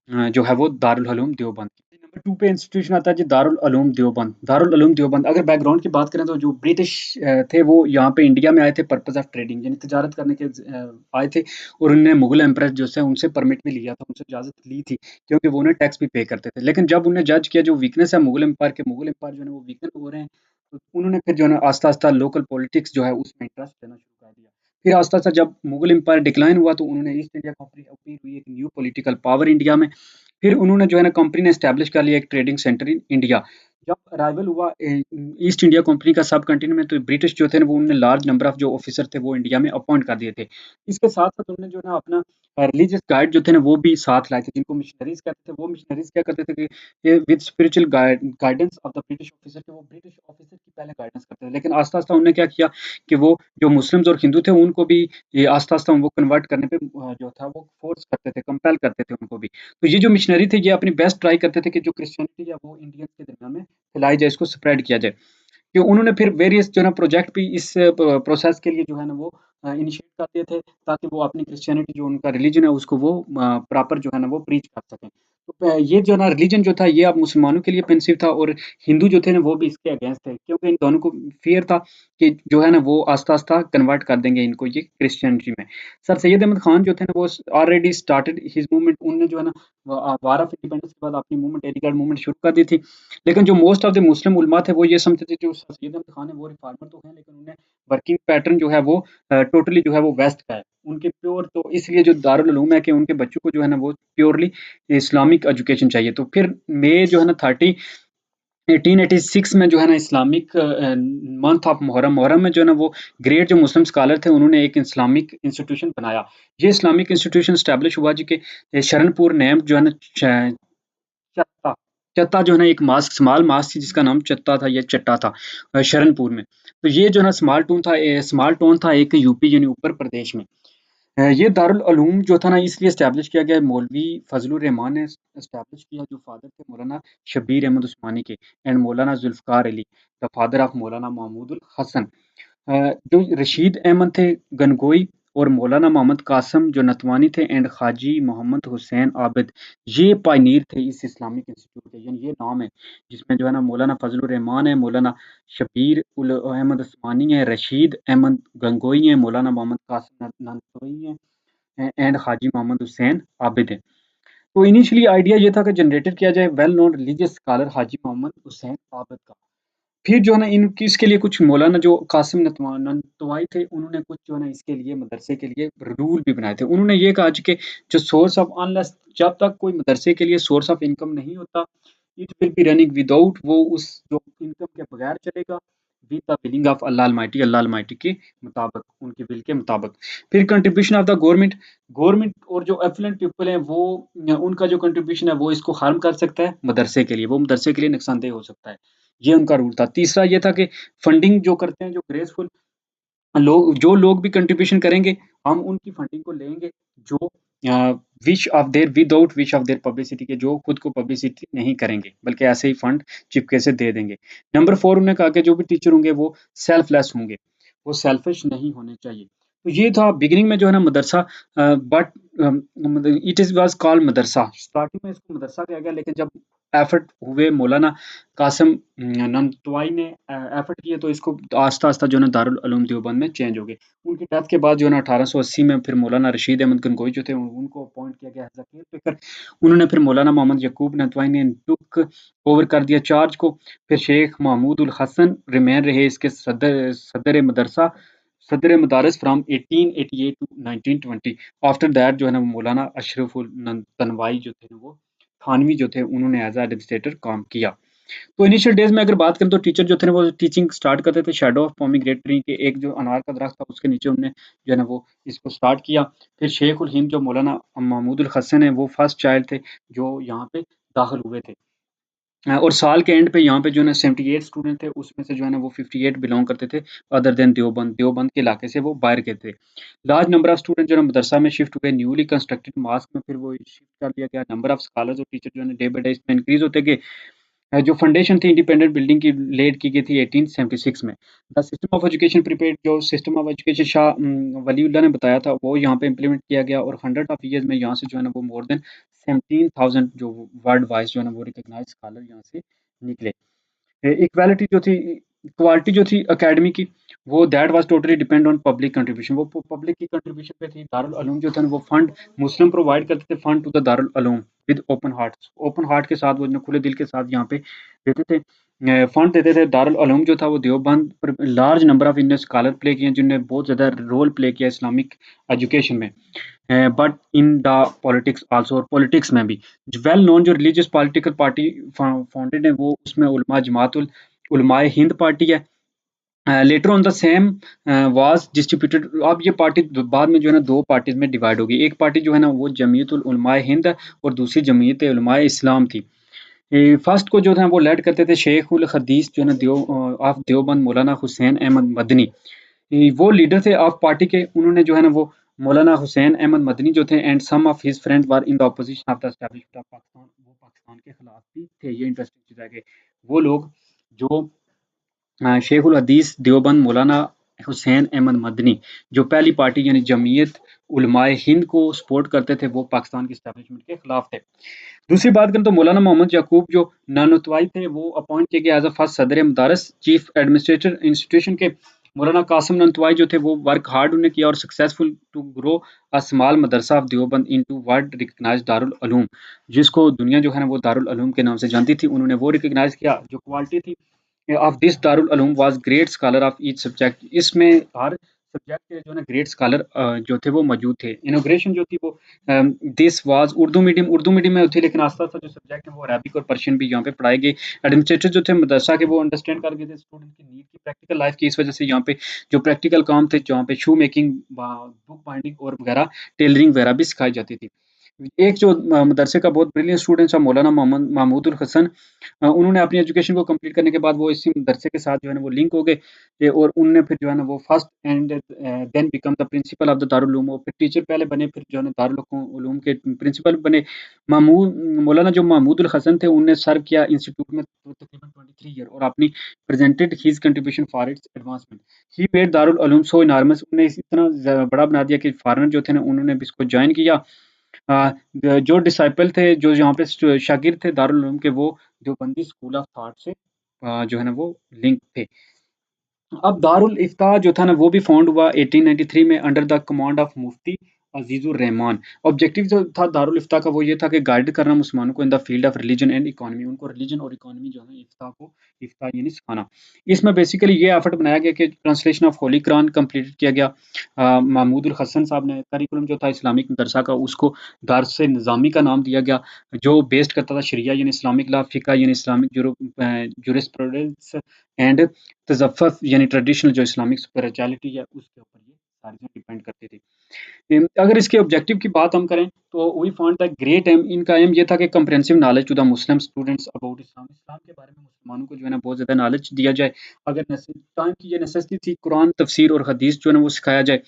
जो है वो दारुल उलूम देवबंद की। नंबर 2 पे इंस्टीट्यूशन आता है जी दारुल उलूम देवबंद। दारुल उलूम देवबंद अगर बैकग्राउंड की बात करें तो जो ब्रिटिश थे वो यहाँ पे इंडिया में आए थे पर्पज़ ऑफ ट्रेडिंग यानी तिजारत करने के आए थे और उन्होंने मुगल एम्परर जो से उनसे परमिट भी लिया था, उनसे इजाज़त ली थी क्योंकि वो उन्हें टैक्स भी पे करते थे। लेकिन जब उन्हें जज किया जो वीकनेस है मुगल एम्पायर के, मुगल एम्पायर जो है वो वीकन हो रहे हैं, तो उन्होंने फिर जो है ना आस्ता-आस्ता लोकल पॉलिटिक्स जो है उसमें इंटरेस्ट लेना शुरू कर दिया। फिर आस्ता-आस्ता जब मुगल एम्पायर डिक्लाइन हुआ तो उन्होंने ईस्ट इंडिया कंपनी अपील हुई एक न्यू पॉलिटिकल पावर इंडिया में। फिर उन्होंने जो है ना कंपनी ने एस्टैब्लिश कर लिया एक ट्रेडिंग सेंटर इन इंडिया। जब अराइवल हुआ ईस्ट इंडिया कंपनी का सब कंटिनेंट में तो ब्रिटिश जो थे ना वो उन्होंने लार्ज नंबर ऑफ जो ऑफिसर थे वो इंडिया में अपॉइंट कर दिए थे। इसके साथ-साथ उन्होंने जो है ना अपना रिलीजियस गाइड जो थे ना वो भी साथ लाए थे जिनको मिशनरीज़ कहते थे। वो मिशनरीज़ क्या करते थे कि ये with spiritual guidance of the British officer के वो ब्रिटिश ऑफिसर की पहले गाइडेंस करते थे। लेकिन आस्ता-आस्ता उन्होंने क्या किया कि वो जो मुस्लिम्स और हिंदू थे उनको भी ये आस्ता-आस्ता वो कन्वर्ट करने पे जो था वो फोर्स करते थे, कंपेल करते थे उनको भी। तो ये जो मिशनरी थे ये अपनी बेस्ट ट्राई करते थे कि जो क्रिश्चियनिटी है वो इंडियंस के दरमियान में फैलाई जाए, इसको स्प्रेड किया जाए। कि उन्होंने फिर वेरियस जो है ना प्रोजेक्ट भी इस प्रोसेस के लिए जो है ना वो इनिशिएट कर दिए थे ताकि वो अपनी क्रिश्चियनिटी जो उनका रिलीजन है उसको वो प्रॉपर जो है ना वो प्रीच कर सकें। तो ये जो ना रिलीजन जो था ये अब मुसलमानों के लिए पेंसिव था और हिंदू जो थे ना वो भी इसके अगेंस्ट थे क्योंकि इन दोनों को फ़ियर था कि जो है ना वो आस्ता-आस्ता कन्वर्ट कर देंगे इनको ये क्रिश्चियनिटी में। सर सैयद अहमद खान जो थे ना वो ऑलरेडी स्टार्टेड हिज़ मूवमेंट उन्होंने जो है ना वार ऑफ इंडिपेंडेंस के बाद अपनी मूवमेंट एलिगेंट मूवमेंट शुरू कर दी थी। लेकिन जो मोस्ट ऑफ द मुस्लिम उलमा थे वो ये समझते थे जो सर सैयद अहमद खान है वो रिफॉर्मर तो हैं लेकिन उन्हें वर्किंग पैटर्न जो है वो टोटली जो है वो वेस्ट का है। उनके प्योर तो इसलिए जो दारुल उलूम है कि उनके बच्चों को जो है ना वो प्योरली इस्लामिक एजुकेशन चाहिए। तो फिर मई जो है ना 30 1886 में जो है ना Islamic month of Muharram Muharram में जो है ना वो ग्रेट जो मुस्लिम स्कॉलर थे उन्होंने एक इस्लामिक इंस्टीट्यूशन बनाया। ये इस्लामिक इंस्टीट्यूशन एस्टेब्लिश हुआ जी के शरणपुर नेम जो है ना चत्ता चत्ता जो है ना एक मास्क स्मॉल मास्क थी जिसका नाम चत्ता था या चट्टा था शरणपुर में। तो ये जो है ना स्मॉल टाउन था एक यूपी यानी ऊपर प्रदेश में। ये दारुल उलूम जो था ना इसलिए एस्टेब्लिश किया गया मौलवी फजलुर रहमान ने एस्टेब्लिश किया जो फादर थे मौलाना शब्बीर अहमद उस्मानी के and Maulana Zulfiqar Ali the father of Maulana Mahmudul Hasan. जो रशीद अहमद थे गनगोई और मौलाना मोहम्मद कासिम जो नतवानी थे एंड खाजी मोहम्मद हुसैन आबिद ये पायनीर थे इस इस्लामिक इंस्टीट्यूट के यानी ये नाम है जिसमें जो है ना मौलाना फजलुर रहमान है मौलाना शबीर उल अहमद उस्मानी है रशीद अहमद गंगोई है मौलाना मोहम्मद कासिम नंदोई है एंड हाजी मोहम्मद हुसैन आबिद है। तो इनिशियली आइडिया ये था कि जनरेटेड किया जाए वेल नोन रिलीजियस स्कॉलर हाजी मोहम्मद हुसैन आबिद का। फिर जो है ना इनकी इसके लिए कुछ मौलाना जो कासिम नतवाई थे उन्होंने कुछ जो है ना इसके लिए मदरसे के लिए रूल भी बनाए थे। उन्होंने ये कहा कि जो सोर्स ऑफ अनलेस जब तक कोई मदरसे के लिए सोर्स ऑफ इनकम नहीं होता it will be running without वो उस जो इनकम के बगैर चलेगा with the willing of Allah Almighty के मुताबिक उनके विल के मुताबिक। फिर कंट्रीब्यूशन ऑफ द गवर्नमेंट और जो एफ्लुएंट पीपल हैं वो उनका जो कंट्रीब्यूशन है वो इसको हार्म कर सकता है मदरसे के लिए वो मदरसे के लिए नुकसानदेह हो सकता है। ये उनका रूल था। तीसरा ये था कि फंडिंग जो करते हैं जो ग्रेसफुल लोग भी कंट्रीब्यूशन करेंगे, हम उनकी फंडिंग को लेंगे जो विश ऑफ देयर पब्लिसिटी के जो खुद को पब्लिसिटी नहीं करेंगे, बल्कि ऐसे ही फंड चिपके से दे देंगे। नंबर 4 उन्होंने कहा कि जो भी टीचर होंगे वो सेल्फलेस होंगे, वो सेल्फिश नहीं होने चाहिए। तो ये था बिगिनिंग में जो है ना मदरसा but it is was called madrasa. Starting में इसको मदरसा कहा गया लेकिन जब एफर्ट हुए मौलाना कासिम ननतवाई ने एफर्ट किए तो इसको आस्ता-आस्ता जो है ना दारुल उलूम देवबंद में चेंज हो गए। उनकी डेथ के बाद जो है ना 1880 में फिर मौलाना रशीद अहमद गंगोई जो थे उनको अपॉइंट किया गया एज़ अ केयरटेकर। उन्होंने फिर मौलाना मोहम्मद यकूब नतवाई ने टुक ओवर कर दिया चार्ज को। फिर शेख महमूद उल हसन रिमेन रहे इसके सदर मदरसा सदर मदारिस फ्रॉम 1888 टू 1920। आफ्टर दैट जो है ना मौलाना अशरफुल तनवाई जो थे वो थानवी जो थे उन्होंने एज एडमिनिस्ट्रेटर काम किया। तो इनिशियल डेज में अगर बात करें तो टीचर जो थे ना वो टीचिंग स्टार्ट करते थे शैडो ऑफ पोमीग्रेनेट ट्री के एक जो अनार का दरख्त था उसके नीचे उन्होंने जो है ना वो इसको स्टार्ट किया। फिर शेख उल हिंद जो मौलाना महमूद उल हसन है वो फर्स्ट चाइल्ड थे जो यहाँ पे दाखिल हुए थे। और साल के एंड पे यहाँ पे जो है ना 78 स्टूडेंट थे उसमें से जो है ना वो 58 बिलोंग करते थे अदर देन देवबंद के इलाके से वो बाहर के थे। लार्ज नंबर ऑफ स्टूडेंट जो है ना मदरसा में शिफ्ट हुए न्यूली कंस्ट्रक्टेड मॉस्क में फिर वो शिफ्ट कर दिया गया। नंबर ऑफ स्कॉलर्स और टीचर जो है ना डे बाय डे इसमें इंक्रीज होते गए। जो फाउंडेशन थी इंडिपेंडेंट बिल्डिंग की लेड की गई थी 1876 में। The system of education prepared जो system of education Shah Waliullah ने बताया था वो यहाँ पे इम्प्लीमेंट किया गया और 100 ऑफ ईयर्स में यहाँ से जो है ना वो मोर देन 17,000 जो वर्ल्ड वाइज जो है ना वो रिकॉग्नाइज्ड स्कॉलर यहाँ से निकले। इक्वालिटी जो थी क्वालिटी जो थी एकेडमी की वो that was totally depend on public contribution वो पब्लिक की कंट्रीब्यूशन पे थी। दारुल उलूम जो था ना वो फंड मुस्लिम प्रोवाइड करते थे fund to the Darul Uloom with open heart के साथ वो खुले दिल के साथ यहाँ पे देते थे फंड देते थे। दारुल उलूम जो था वो देवबंद पर लार्ज नंबर ऑफ इनने स्कॉलर प्ले किए जिनने बहुत ज़्यादा रोल प्ले किया इस्लामिक एजुकेशन में। But in the politics also और पॉलिटिक्स में भी वेल नोन जो रिलीजियस पॉलिटिकल पार्टी फाउंडेड है वो उसमें उलमा जमातुल उलमाए हिंद पार्टी है। Later on the same was distributed. अब ये पार्टी बाद में जो है ना दो पार्टीज में डिवाइड हो गई। एक पार्टी जो है ना वो जमीयतुल उलमाए हिंद है और दूसरी जमीयत उलमाए इस्लाम थी। फर्स्ट को जो था वो लेड करते थे शेख उल हदीस जो है ना ऑफ देवबंद मौलाना हुसैन अहमद मदनी। वो लीडर थे ऑफ पार्टी के। उन्होंने जो है ना वो मौलाना हुसैन अहमद मदनी जो थे and some of his friends were in the opposition of the establishment of Pakistan. वो पाकिस्तान के खिलाफ भी थे। ये इंटरेस्टिंग चीज़ है कि वो लोग जो शेख उल हदीस देवबंद मौलाना हुसैन अहमद मदनी, जो पहली पार्टी यानी जमीयत उलमाए हिंद को सपोर्ट करते थे, वो पाकिस्तान की एस्टैब्लिशमेंट के खिलाफ थे। दूसरी बात करें तो मौलाना मोहम्मद याकूब जो नानोतवाई थे, वो अपॉइंट किए गए एज अ फर्स्ट सदर मदारस चीफ एडमिनिस्ट्रेटर इंस्टीट्यूशन के। मौलाना कासिम नानोतवाई जो थे वो वर्क हार्ड उन्होंने किया और successful to grow a small madrasa of Deoband into world recognized Darul Uloom, जिसको दुनिया जो है ना वो दारुल उलूम के नाम से जानती थी। उन्होंने वो रिकग्नाइज किया, जो क्वालिटी थी of this Darul Uloom was great scholar of each subject. इसमें हर सब्जेक्ट के जो है ना ग्रेट स्कॉलर जो थे वो मौजूद थे। इनोग्रेशन जो थी वो दिस वाज उर्दू मीडियम में होती, लेकिन आस्ता आस्ता जो सब्जेक्ट है वो अरबिक और पर्शियन भी यहाँ पे पढ़ाए गए। एडमिनिस्ट्रेटर जो थे मदरसा के, वो अंडरस्टैंड कर गए थे स्टूडेंट की नीड की प्रैक्टिकल लाइफ की। इस वजह से यहाँ पे जो प्रैक्टिकल काम थे, जहाँ पे शू मेकिंग, बुक बाइंडिंग और वगैरह टेलरिंग वगैरह भी सिखाई जाती थी। एक जो मदरसे का बहुत ब्रिलियंट स्टूडेंट था मौलाना मोहम्मद महमूद उल हसन, उन्होंने अपनी एजुकेशन को कंप्लीट करने के बाद वो इसी मदरसे के साथ जो है ना वो लिंक हो गए। और उनने फिर जो है ना वो first and then become the principal of the Darul Uloom, और फिर टीचर पहले बने, फिर जो है ना दारुल उलूम के प्रिंसिपल बने। महमूद मौलाना जो महमूद उल हसन थे, उनने सर्व किया इंस्टीट्यूट में तकरीबन 23 ईयर, और अपनी presented his contribution for its advancement. He made Darul Uloom so enormous, उन्हें इतना बड़ा बना दिया कि फॉरेनर जो थे ना उन्होंने भी इसको ज्वाइन किया। जो डिसाइपल थे, जो यहाँ पे शागिर्द थे दारुल उलूम के, वो देवबंदी स्कूल ऑफ थॉट से जो है ना वो लिंक थे। अब दारुल इफ्ता जो था ना वो भी फाउंड हुआ 1893 में under the command of Mufti Azizur Rahman. Objective जो था दारुल इफ्ता का वो ये था कि गाइड करना मुसलमानों को in the field of religion and economy, उनको रिलीजन और इकोनॉमी जो है इफ्ता यानी सिखाना। इसमें बेसिकली ये एफर्ट बनाया गया कि translation of Holi Quran complete किया गया। महमूद उल हसन साहब ने करिकुलम जो था इस्लामिक मदरसा का, उसको दारस निज़ामी का नाम दिया गया, जो बेस्ड करता था शरिया यानी इस्लामिक लॉ, फिका यानी इस्लामिक जुरिस्प्रूडेंस एंड तज़फ़्फ़ुफ़ यानी ट्रेडिशनल जो इस्लामिक स्पिरिचुअलिटी है, उसके ऊपर ये सारी चीज़ें डिपेंड करती थी। अगर इसके ऑब्जेक्टिव की बात हम करें तो we found the great aim, इनका एम ये था कि comprehensive knowledge to the Muslim students about Islam, Islam के बारे में मुसलमानों को जो है ना बहुत ज़्यादा नॉलेज दिया जाए। अगर टाइम की ये नेसेसिटी थी, कुरान, तफसीर और हदीस जो है ना वो सिखाया जाए।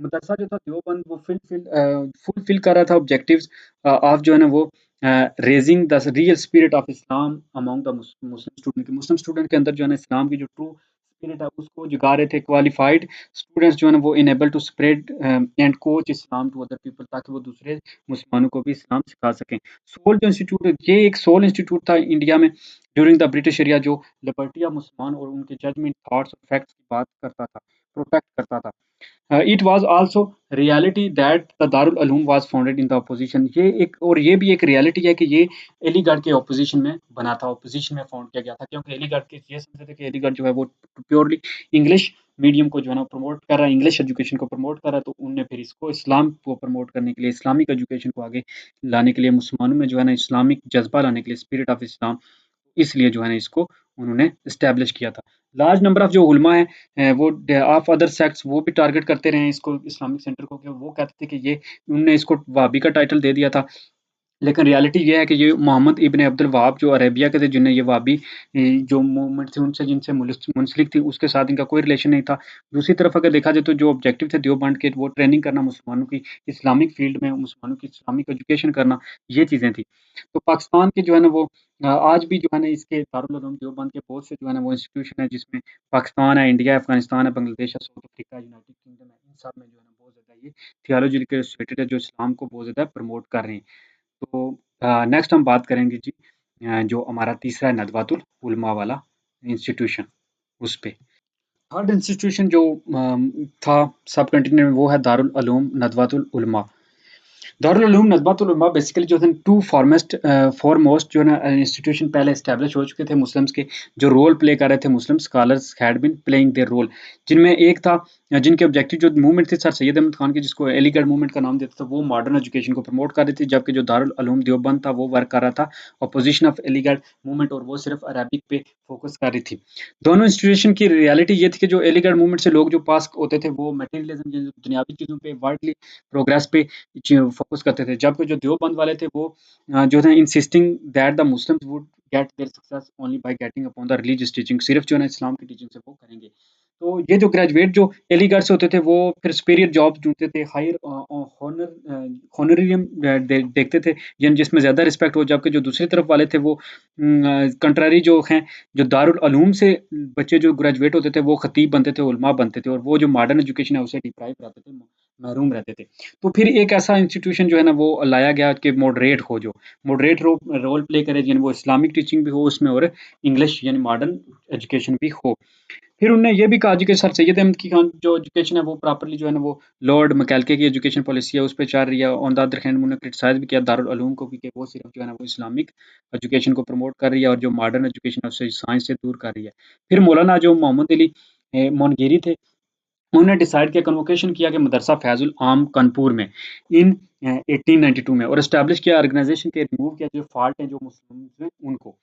मदरसा जो था देवबंद वो फुलफिल कर रहा था ऑब्जेक्टिव्स ऑफ जो है ना वो raising the real spirit of Islam among the Muslim student के अंदर जो है ना इस्लाम की जो ट्रू स्पिरिट है उसको जगा रहे थे। क्वालिफाइड स्टूडेंट्स जो है ना वो enable to spread and coach Islam to other people, ताकि वो दूसरे मुसलमानों को भी इस्लाम सिखा सकें। सोल जो इंस्टीट्यूट, ये एक सोल इंस्टीट्यूट था इंडिया में ड्यूरिंग द ब्रिटिश एरिया, जो लिबर्टी ऑफ मुसलमान और उनके जजमेंट, थॉट्स और फैक्ट्स की बात करता था, प्रोटेक्ट करता था। It was also reality that the Darul Uloom was founded in the opposition. ये एक, और ये भी एक रियलिटी है कि ये अलीगढ़ के अपोजिशन में बना था, अपोजिशन में फाउंड किया गया था, क्योंकि अलीगढ़ के ये समझते थे कि अलीगढ़ जो है वो प्योरली इंग्लिश मीडियम को जो है ना प्रमोट कर रहा है, इंग्लिश एजुकेशन को प्रमोट कर रहा है। तो उनने फिर इसको इस्लाम को प्रमोट करने के लिए, इस्लामिक एजुकेशन को आगे लाने के लिए, मुसलमानों में जो है ना इस्लामिक जज्बा लाने के लिए, स्पिरिट ऑफ इस्लाम, इसलिए जो है ना इसको उन्होंने एस्टैब्लिश किया था। लार्ज नंबर ऑफ जो उलमा हैं वो ऑफ अदर सेक्ट्स वो भी टारगेट करते रहे हैं इसको, इस्लामिक सेंटर को, कि वो कहते थे कि ये, उन्होंने इसको वहाबी का टाइटल दे दिया था। लेकिन रियलिटी ये है कि ये मोहम्मद इब्न अब्दुल वहाब जो अरेबिया के थे, जिन्हें ये वहाबी जो मूवमेंट थी उनसे, जिनसे मुंसलिक थी, उसके साथ इनका कोई रिलेशन नहीं था। दूसरी तरफ अगर देखा जाए तो जो ऑब्जेक्टिव थे देवबंद के, वो ट्रेनिंग करना मुसलमानों की, इस्लामिक फील्ड में मुसलमानों की इस्लामिक एजुकेशन करना, ये चीज़ें थी। तो पाकिस्तान के जो है ना वो आज भी जो है ना इसके दारुल उलूम देवबंद के बहुत से जो है ना वो इंस्टीट्यूशन है, जिसमें पाकिस्तान है, इंडिया है, अफ़गानिस्तान है, बांग्लादेश है, साउथ अफ्रीका, यूनाइटेड किंगडम है, इन सब में जो है ना बहुत ज़्यादा ये थियोलॉजिकल रिलेटेड है, जो इस्लाम को बहुत ज़्यादा प्रमोट कर रहे हैं। तो नेक्स्ट हम बात करेंगे जी जो हमारा तीसरा है नदवातुल उलमा वाला इंस्टीट्यूशन, उस पे। थर्ड इंस्टीट्यूशन जो था सब कंटिनेंट में, वो है दारुल उलूम नदवातुल उलमा। दारुल उलूम नदवातुल उलमा बेसिकली जो थे टू फॉरमोस्ट जो है ना इंस्टीट्यूशन पहले एस्टैब्लिश हो चुके थे मुस्लिम्स के, जो रोल प्ले कर रहे थे Muslim scholars had been playing their role. जिनमें एक था, जिनके ऑब्जेक्टिव जो मूवमेंट थी सर सैयद अहमद खान की, जिसको अलीगढ़ मूवमेंट का नाम देता था, वो मॉडर्न एजुकेशन को प्रमोट कर रही थी। जबकि जो दारुल उलूम देवबंद था वो वर्क कर रहा था अपोजिशन ऑफ अलीगढ़ मूवमेंट, और वो सिर्फ अरबिक पे फोकस कर रही थी। दोनों इंस्टीट्यूशन की रियलिटी ये थी कि जो अलीगढ़ मूवमेंट से लोग जो पास होते थे, वो मटेरियलिज्म, दुनियावी चीज़ों पे, वर्ल्डली प्रोग्रेस पे फोकस करते थे। जबकि जो देवबंद वाले थे वो जो थे insisting that the Muslims would get their success only by getting upon the religious teaching, सिर्फ जो है ना इस्लाम की टीचिंग से वो करेंगे। तो ये जो ग्रेजुएट जो एलिगढ़ से होते थे वो फिर सुपीरियर जॉब ढूँढते थे, हायर हॉनोरियम देखते थे, यानी जिसमें ज़्यादा रिस्पेक्ट हो, जबकि जो दूसरी तरफ वाले थे वो कंट्रारी जो हैं, जो दारुल उलूम से बच्चे जो ग्रेजुएट होते थे वो खतीब बनते थे, उलमा बनते थे और वो जो मॉडर्न एजुकेशन है उससे डिप्राइव रहते थे, महरूम रहते थे। तो फिर एक ऐसा इंस्टीट्यूशन जो है ना वो लाया गया कि मॉडरेट हो जो, मॉडरेट रोल प्ले करे, यानी वो इस्लामिक टीचिंग भी हो उसमें और इंग्लिश यानी मॉडर्न एजुकेशन भी हो। फिर उन्होंने ये भी कहा जी कि सर सैयद अहमद की खान जो एजुकेशन है वो प्रॉपर्ली जो है ना वो लॉर्ड मैकॉले की एजुकेशन पॉलिसी है उस पे चल रही है। ऑन द अदर हैंड उन्होंने क्रिटिसाइज भी किया दारुल उलूम को भी कि वो सिर्फ जो है ना वो इस्लामिक एजुकेशन को प्रमोट कर रही है और जो मॉडर्न एजुकेशन है उससे साइंस से दूर कर रही है। फिर मौलाना जो मोहम्मद अली मोनगिरी थे, उन्होंने डिसाइड किया, कन्वोकेशन किया कि मदरसा फैजुल आम कानपुर में इन 1892 में और एस्टैब्लिश किया ऑर्गेनाइजेशन के, रिमूव किया जो फॉल्ट हैं जो मुस्लिम हैं उनको।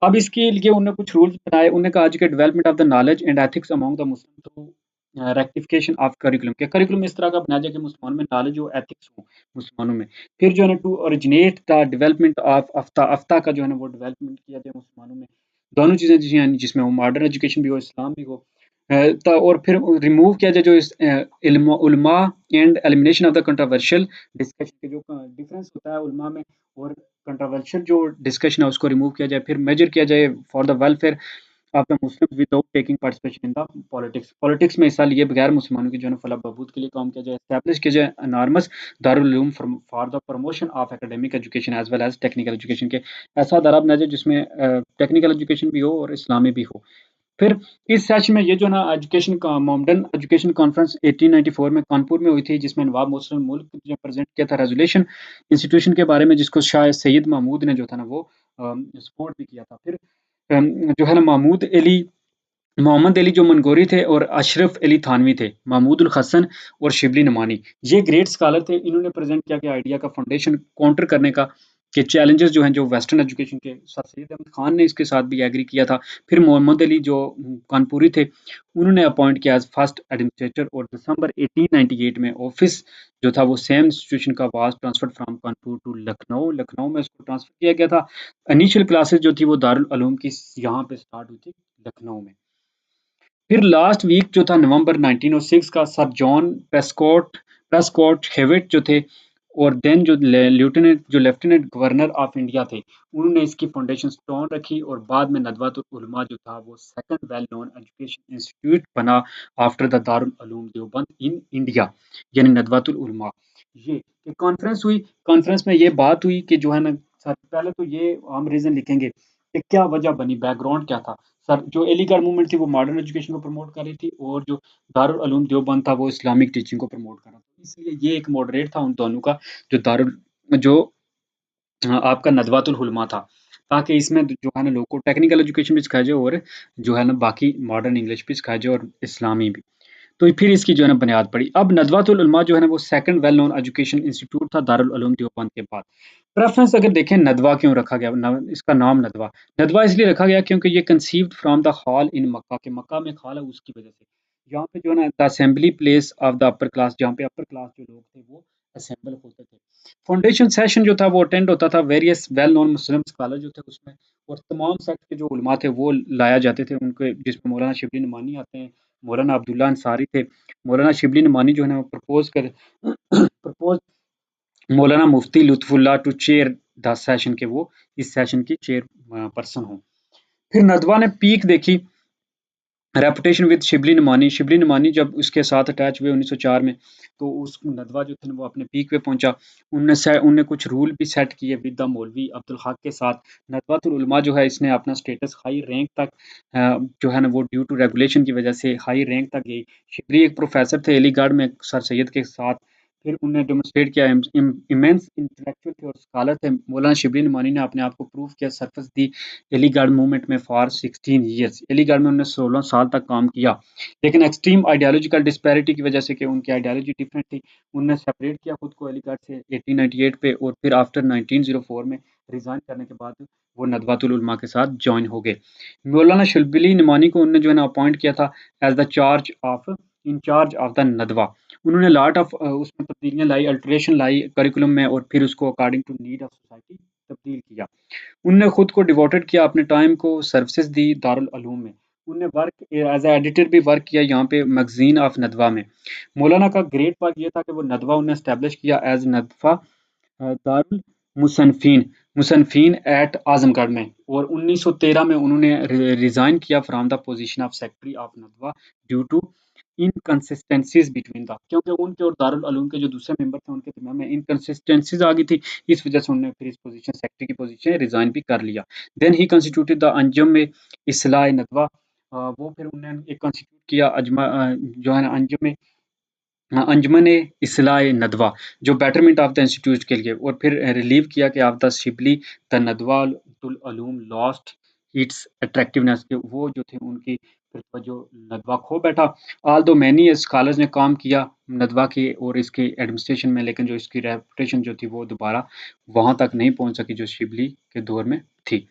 अब इसके लिए उन्होंने कुछ रूल्स बनाए। उन्होंने कहा कि development of the knowledge and ethics among the Muslim through rectification of curriculum, के करिकुलम इस तरह का बनाया जाए कि मुसलमानों में नॉलेज हो, एथिक्स हो मुसलमानों में। फिर जो है ना to originate the development of अफ्ता, अफ्ता का जो है ना वो डेवलपमेंट किया जाए मुसलमानों में। दोनों चीज़ें जिसमें वो मॉडर्न एजुकेशन भी हो, इस्लाम भी हो। और फिर रिमूव किया जाए जो इस उलमा and elimination of the controversial discussion के जो डिफरेंस होता है उलमा में और कंट्रोवर्शियल जो डिस्कशन है उसको रिमूव किया जाए। फिर मेजर किया जाए for the welfare of the Muslim without taking participation in the politics, politics में हिस्सा लिए बगैर मुसलमानों की जो है फलाह बहबूद के लिए काम किया जाए। एस्टैब्लिश किया जाए अनार्मस Darul Uloom for the promotion of academic education as well as technical education, के ऐसा अदारा बनाया जाए जिसमें टेक्निकल एजुकेशन भी हो और इस्लामी भी हो। फिर इस सेशन में ये जो ना एजुकेशन का मॉडर्न एजुकेशन कॉन्फ्रेंस 1894 में कानपुर में हुई थी, जिसमें नवाब मोहसिन मुल्क ने प्रेजेंट किया था रेजोल्यूशन इंस्टीट्यूशन के बारे में, जिसको शाह सैयद महमूद ने जो था ना वो सपोर्ट भी किया था। फिर जो है ना महमूद अली मोहम्मद अली जो मनगोरी थे और अशरफ अली थानवी थे, महमूद उल हसन और शिबली नमानी, ये ग्रेट स्कॉलर थे। इन्होंने प्रेजेंट किया कि आइडिया का फाउंडेशन काउंटर करने का, कि चैलेंजेस जो हैं जो वेस्टर्न एजुकेशन के, सर सैयद अहमद खान ने इसके साथ भी एग्री किया था। फिर मोहम्मद अली जो कानपुरी थे, उन्होंने अपॉइंट किया एज फर्स्ट एडमिनिस्ट्रेटर और दिसंबर 1898 में ऑफिस जो था वो सेम इंस्टीट्यूशन का was transferred from Kanpur to Lucknow, Lucknow में उसको ट्रांसफर किया गया था। इनिशियल क्लासेस जो थी वो दारुल उलूम की यहाँ पे स्टार्ट हुई थी लखनऊ में। फिर लास्ट वीक जो था नवंबर 1906 का, सर जॉन प्रेस्कॉट हेविट जो थे और देन जो लेफ्टिनेंट गवर्नर ऑफ इंडिया थे, उन्होंने इसकी फाउंडेशन स्टोन रखी और बाद में नदवातुल उलमा जो था वो second well known education institute बना after the Darul Uloom Deoband in India, यानी नदवातुल उलमा। ये कॉन्फ्रेंस हुई, कॉन्फ्रेंस में ये बात हुई कि जो है ना सर, पहले तो ये हम रीजन लिखेंगे कि क्या वजह बनी, बैकग्राउंड क्या था। सर जो एलिगढ़ मूवमेंट थी वो मॉडर्न एजुकेशन को प्रमोट कर रही थी और जो दारुल उलूम देवबंद था वो इस्लामिक टीचिंग को प्रमोट कर रहा था, इसलिए ये एक मॉडरेट था उन दोनों का, जो दारुल जो आपका नदवातुल उलमा था, ताकि इसमें जो है ना लोगों को टेक्निकल एजुकेशन भी सिखाया जाए और जो है ना बाकी मॉडर्न इंग्लिश भी सिखाया जाए और इस्लामी भी। तो फिर इसकी जो है ना बुनियाद पड़ी। अब नदवातुल उलमा जो है ना वो second well known education institute था दारुल उलूम देवबंद के बाद। प्रेफरेंस अगर देखें नदवा क्यों रखा गया, इसका नाम नदवा, नदवा इसलिए रखा गया क्योंकि ये कंसीव्ड फ्रॉम द हॉल इन मक्का, के मक्का में खाल है उसकी वजह से। यहाँ पे जो है ना the assembly place of the upper class, जहाँ पे अपर क्लास जो लोग थे वो असेंबल होते थे। फाउंडेशन सेशन जो था वो अटेंड होता था, वेरियस वेल नोन मुस्लिम स्कॉलर जो थे उसमें, और तमाम सेक्ट के जो उलमा थे वो लाया जाते थे उनके, जिसमें मौलाना शिबली नमानी आते हैं, मौलाना अब्दुल्ला अंसारी थे। मौलाना शिबली नमानी जो है ना वो propose Maulana Mufti Lutfullah to cheer the session, के वो इस सेशन की चेयर पर्सन हो। फिर नदवा ने पीक देखी रेपुटेशन विद शिबली नमानी जब उसके साथ अटैच हुए 1904 में, तो उस नदवा जो थे ना वो अपने पीक पे पहुंचा। उनने कुछ रूल भी सेट किए विद द मौलवी अब्दुल हक के साथ। नदवातुल उलमा जो है इसने अपना स्टेटस हाई रैंक तक जो है ना वो ड्यू टू रेगुलेशन की वजह से हाई रैंक तक गई। शिबली एक प्रोफेसर थे अलीगढ़ में सर सैयद के साथ। फिर उन्होंने डेमोन्स्ट्रेट किया, इमेंस इंटेलेक्चुअल थे और स्कॉलर थे। मौलाना शिबली नमानी ने अपने आप को प्रूव किया सरफस दी एलीगढ़ मूवमेंट में फॉर 16 ईयर्स। एलीगढ़ में उन्होंने 16 साल तक काम किया, लेकिन एक्सट्रीम आइडियोलॉजिकल डिस्पैरिटी की वजह से, कि उनकी आइडियोलॉजी डिफरेंट थी, उन्होंने सेपरेट किया खुद को एलीगढ़ से 1898 पे, और फिर आफ्टर 1904 में रिजाइन करने के बाद वो नदवातुल उलमा के साथ ज्वाइन हो गए। मौलाना शिबली नमानी को उन्होंने जो है ना अपॉइंट किया था as the charge of the Nadwa. उन्होंने लॉट ऑफ उसमें तब्दीलियां लाई, अल्टरेशन लाई करिकुलम में, और फिर उसको according to need of society तब्दील किया। उनने खुद को डिवोटेड किया, अपने टाइम को सर्विसेज दी दारुल उलूम में। उनने वर्क एज़ अ एडिटर भी वर्क किया यहाँ पे मैगज़ीन ऑफ नदवा में। मौलाना का ग्रेट पार्ट ये था कि वो नदवा उन्होंने एस्टेब्लिश किया एज़ नदवा दारुल मुसन्नफ़ीन मुसन्नफ़ीन एट आज़मगढ़ में, और 1913 में उन्होंने रिज़ाइन किया from the position of secretary of Nadwa due to inconsistencies between the, क्योंकि उनके और दारुल उलूम के जो दूसरे मेंबर थे उनके दरमियान में इनकंसिस्टेंसीज़ आ गई थी। इस वजह से उन्होंने फिर इस पोज़ीशन सेक्रेटरी की पोज़ीशन रिज़ाइन भी कर लिया। Then he constituted the Anjuman में इस्लाह नदवा, वो फिर उन्होंने एक कंस्टिट्यूट किया जो है ना अंजुम अंजुमन इस्लाह नदवा, जो बेटरमेंट ऑफ द इंस्टीट्यूट के लिए, और फिर रिलीव किया कि of the Shibli the Nadwa तुल उलूम लॉस्ट इट्स अट्रैक्टिवनेस, के वो जो थे उनकी फिर जो नदवा खो बैठा। ऑल दो मैनी स्कॉलर्स ने काम किया नदवा के और इसके एडमिनिस्ट्रेशन में, लेकिन जो इसकी रेपुटेशन जो थी वो दोबारा वहाँ तक नहीं पहुँच सकी जो शिबली के दौर में थी।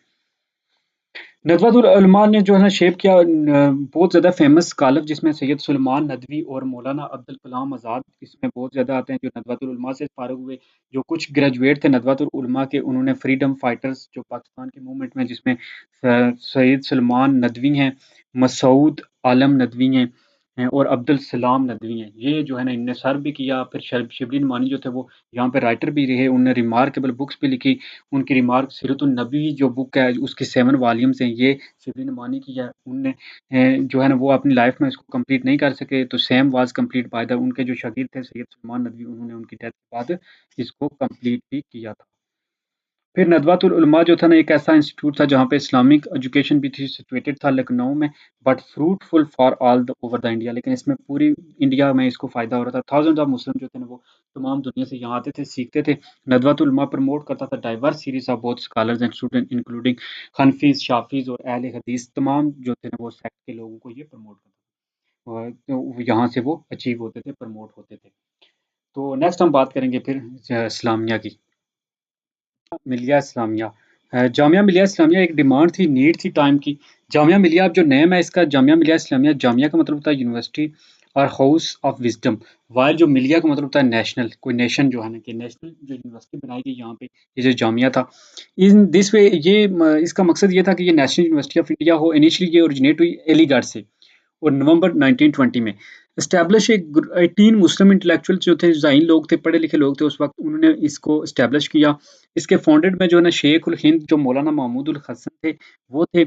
नदवतुल उलमा ने जो है ना शेप किया बहुत ज़्यादा फेमस स्कॉलर, जिसमें सैयद सुलेमान नदवी और मौलाना अब्दुल कलाम आज़ाद इसमें बहुत ज़्यादा आते हैं, जो नदवतुल उलमा से फ़ारिग हुए। जो कुछ ग्रेजुएट थे नदवतुल उलमा के, उन्होंने फ्रीडम फाइटर्स जो पाकिस्तान के मूवमेंट में, जिसमें सैयद सुलेमान नदवी हैं, मसूद आलम नदवी हैं और अब्दुल सलाम नदवी हैं। ये जो है ना इनने सर्व भी किया। फिर शिबली नमानी जो थे वो यहाँ पे राइटर भी रहे, उन्होंने रिमार्केबल बुक्स भी लिखी। उनकी रिमार्क सीरतुन नबी जो बुक है उसकी 7 वॉल्यूम्स हैं, ये शिबली नमानी की है। उनने जो है ना वो अपनी लाइफ में इसको कंप्लीट नहीं कर सके, तो same was complete by the उनके जो शागिर्द थे सैयद सलमान नदवी, उन्होंने उनकी डेथ के बाद इसको कंप्लीट भी किया था। फिर नदवातुल उलमा जो था ना एक ऐसा इंस्टीट्यूट था जहाँ पे इस्लामिक एजुकेशन भी थी, सिचुएटेड था लखनऊ में, but fruitful for all the over the India, लेकिन इसमें पूरी इंडिया में इसको फ़ायदा हो रहा था। थाउजेंड ऑफ मुस्लिम जो थे ना वो तमाम दुनिया से यहाँ आते थे, सीखते थे। नदवातुल उलमा प्रमोट करता था diverse series of both scholars and student including Hanafis, Shafis और अहले हदीस, तमाम जो थे ना वो सेक्ट के लोगों को ये प्रमोट करता था, और तो यहाँ से वो अचीव होते थे, प्रमोट होते थे। तो नेक्स्ट हम बात करेंगे फिर इस्लामिया की। मिलिया इस्लामिया जामिया मिलिया इस्लामिया एक डिमांड थी, नीड थी टाइम की। जामिया मिलिया, अब जो नेम है इसका जामिया मिलिया इस्लामिया, जामिया का मतलब होता है यूनिवर्सिटी और हाउस ऑफ विजडम, वाइल जो मिलिया का मतलब होता है नेशनल, कोई नेशन जो है ना, कि नेशनल जो यूनिवर्सिटी बनाई गई यहाँ पे, ये जो जामिया था। इन दिस वे ये इसका मकसद ये था कि ये नेशनल यूनिवर्सिटी ऑफ इंडिया हो। इनिशियली ये ओरिजिनेट हुई अलीगढ़ से, और नवंबर 1920 में एस्टैब्लिश एक 18 मुस्लिम इंटेलेक्चुअल जो थे, ज़ाहिन लोग थे, पढ़े लिखे लोग थे उस वक्त, उन्होंने इसको एस्टैब्लिश किया। इसके फाउंडेड में जो है ना शेख उल हिंद जो मौलाना महमूद उल हसन थे वो थे।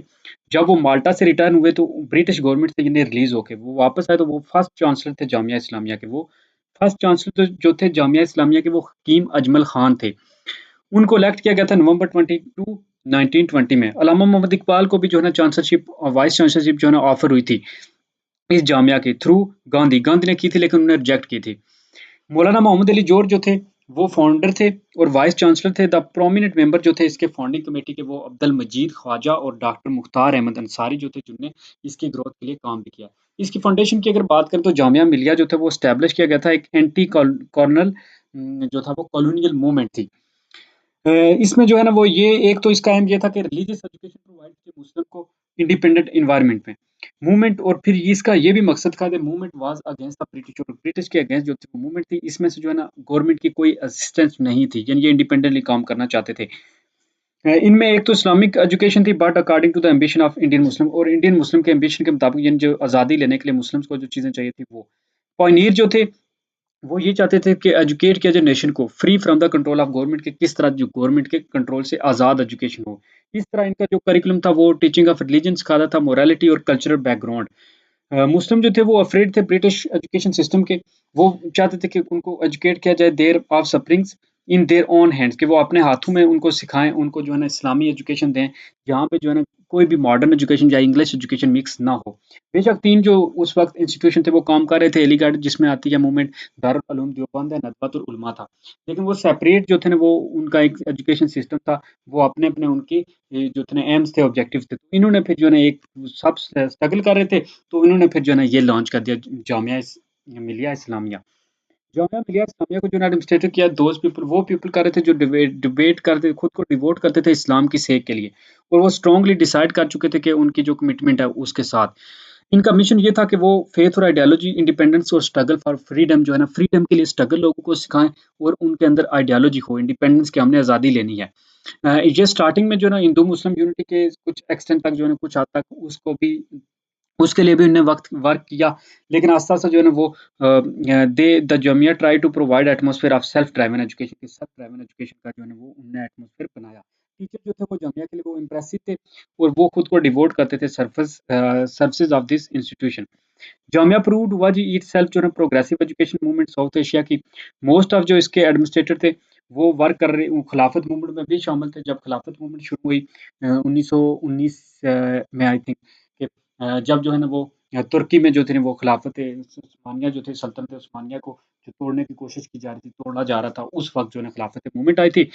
जब वो माल्टा से रिटर्न हुए तो ब्रिटिश गवर्नमेंट से इन्हें रिलीज होके वो वापस आए, तो वो फर्स्ट चांसलर थे जामिया इस्लामिया के। वो फर्स्ट चांसलर जो थे जामिया इस्लामिया के, वो हकीम अजमल खान थे। उनको इलेक्ट किया गया था नवंबर 22 1920 में। अलामा मोहम्मद इकबाल को भी जो है ना चांसलरशिप और वाइस चांसलरशिप जो है ना ऑफर हुई थी इस जामिया के थ्रू। गांधी ने की थी, लेकिन उन्होंने रिजेक्ट की थी। मौलाना मोहम्मद अली जोर जो थे वो फाउंडर थे और वाइस चांसलर थे। द प्रोमिनेंट मेंबर जो थे इसके फाउंडिंग कमेटी के, वो अब्दुल मजीद ख्वाजा और डॉक्टर मुख्तार अहमद अंसारी जो थे, जिनने इसकी ग्रोथ के लिए काम भी किया। इसकी फाउंडेशन की अगर बात करें तो जामिया मिलिया जो था वो स्टैब्लिश किया गया था एक एंटी कॉर्नल जो था वो कॉलोनियल मूवमेंट थी। इसमें जो है ना वो ये एक तो इसका एम ये था कि रिलीजियस एजुकेशन प्रोवाइड किए मुस्लिम को इंडिपेंडेंट एनवायरनमेंट में। मूवमेंट, और फिर इसका ये भी मकसद था कि movement was against the British, और ब्रिटिश के अगेंस्ट जो थी मूवमेंट थी, इसमें से जो है ना गवर्नमेंट की कोई असिस्टेंस नहीं थी, यानी ये इंडिपेंडेंटली काम करना चाहते थे। इनमें एक तो इस्लामिक एजुकेशन थी, but according to the ambition of Indian Muslim, और इंडियन मुस्लिम के एम्बिशन के मुताबिक, यानी जो आज़ादी लेने के लिए मुस्लिम्स को जो चीज़ें चाहिए थी वो पॉइनियर जो थे वो ये चाहते थे कि एजुकेट किया जाए नेशन को free from the control of government, के किस तरह जो गवर्नमेंट के कंट्रोल से आज़ाद एजुकेशन हो। इस तरह इनका जो करिकुलम था वो टीचिंग ऑफ रिलीजन सिखाता था, मोरालिटी और कल्चरल बैकग्राउंड। मुस्लिम जो थे वो अफ्रेड थे ब्रिटिश एजुकेशन सिस्टम के। वो चाहते थे कि उनको एजुकेट किया जाए their of sufferings in their own hands, कि वो अपने हाथों में उनको सिखाएं, उनको जो है ना इस्लामी एजुकेशन दें, जहाँ पे जो है ना कोई भी मॉडर्न एजुकेशन या इंग्लिश एजुकेशन मिक्स ना हो। बेशक 3 जो उस वक्त इंस्टीट्यूशन थे वो काम कर रहे थे। अलीगढ़ जिसमें आती है मूवमेंट, दारुल उलूम देवबंद है, नदवतुल उलमा था। लेकिन वो सेपरेट जो थे ना, वो उनका एक एजुकेशन सिस्टम था, वो अपने-अपने उनके जो थे ना एम्स थे, ऑब्जेक्टिव्स थे। तो इन्होंने फिर जो है ना एक सब स्ट्रगल कर रहे थे, तो इन्होंने फिर जो है ना ये लॉन्च कर दिया जामिया मिलिया इस्लामिया। जामिया मिलिया इस्लामिया को जो है एडमिनिस्ट्रेट किया दोज़ पीपल, वो पीपल कर रहे थे जो डिबेट करते, खुद को डिवोट करते थे इस्लाम की सेक के लिए, और वो स्ट्रांगली डिसाइड कर चुके थे कि उनकी जो कमिटमेंट है उसके साथ। इनका मिशन ये था कि वो फेथ और आइडियोलॉजी, इंडिपेंडेंस और स्ट्रगल फॉर फ्रीडम जो है ना, फ्रीडम के लिए स्ट्रगल लोगों को सिखाएं, और उनके अंदर आइडियोलॉजी हो इंडिपेंडेंस की, हमने आज़ादी लेनी है। ये स्टार्टिंग में जो है ना हिंदू मुस्लिम यूनिटी के कुछ एक्सटेंट तक जो है ना कुछ हद तक उसको भी उसके लिए भी उन्होंने वक़्त वर्क किया, लेकिन आस्ता-आस्ता जो है ना वो the Jamia try to provide atmosphere of self driven education, कि सेल्फ ड्राइवन एजुकेशन का जो है ना वो उन्होंने एटमॉस्फेयर बनाया। टीचर जो थे वो जामिया के लिए वो इम्प्रेसिव थे और वो खुद को डिवोट करते थे services of this institution. Jamia proved हुआ जी इटसेल्फ जो है ना progressive education movement south Asia की। मोस्ट ऑफ जो इसके एडमिनिस्ट्रेटर थे, वो वर्क कर रहे, वो खिलाफत मूवमेंट में भी शामिल थे। जब खिलाफत मूवमेंट शुरू हुई 1919 में आई थिंक, कि जब जो है ना वो तुर्की में जो थे ना वो खिलाफत उस्मानिया जो थे, सल्तनत उस्मानिया को जो तोड़ने की कोशिश की जा रही थी, तोड़ा जा रहा था, उस वक़्त जो है ना खिलाफत मूवमेंट आई थी।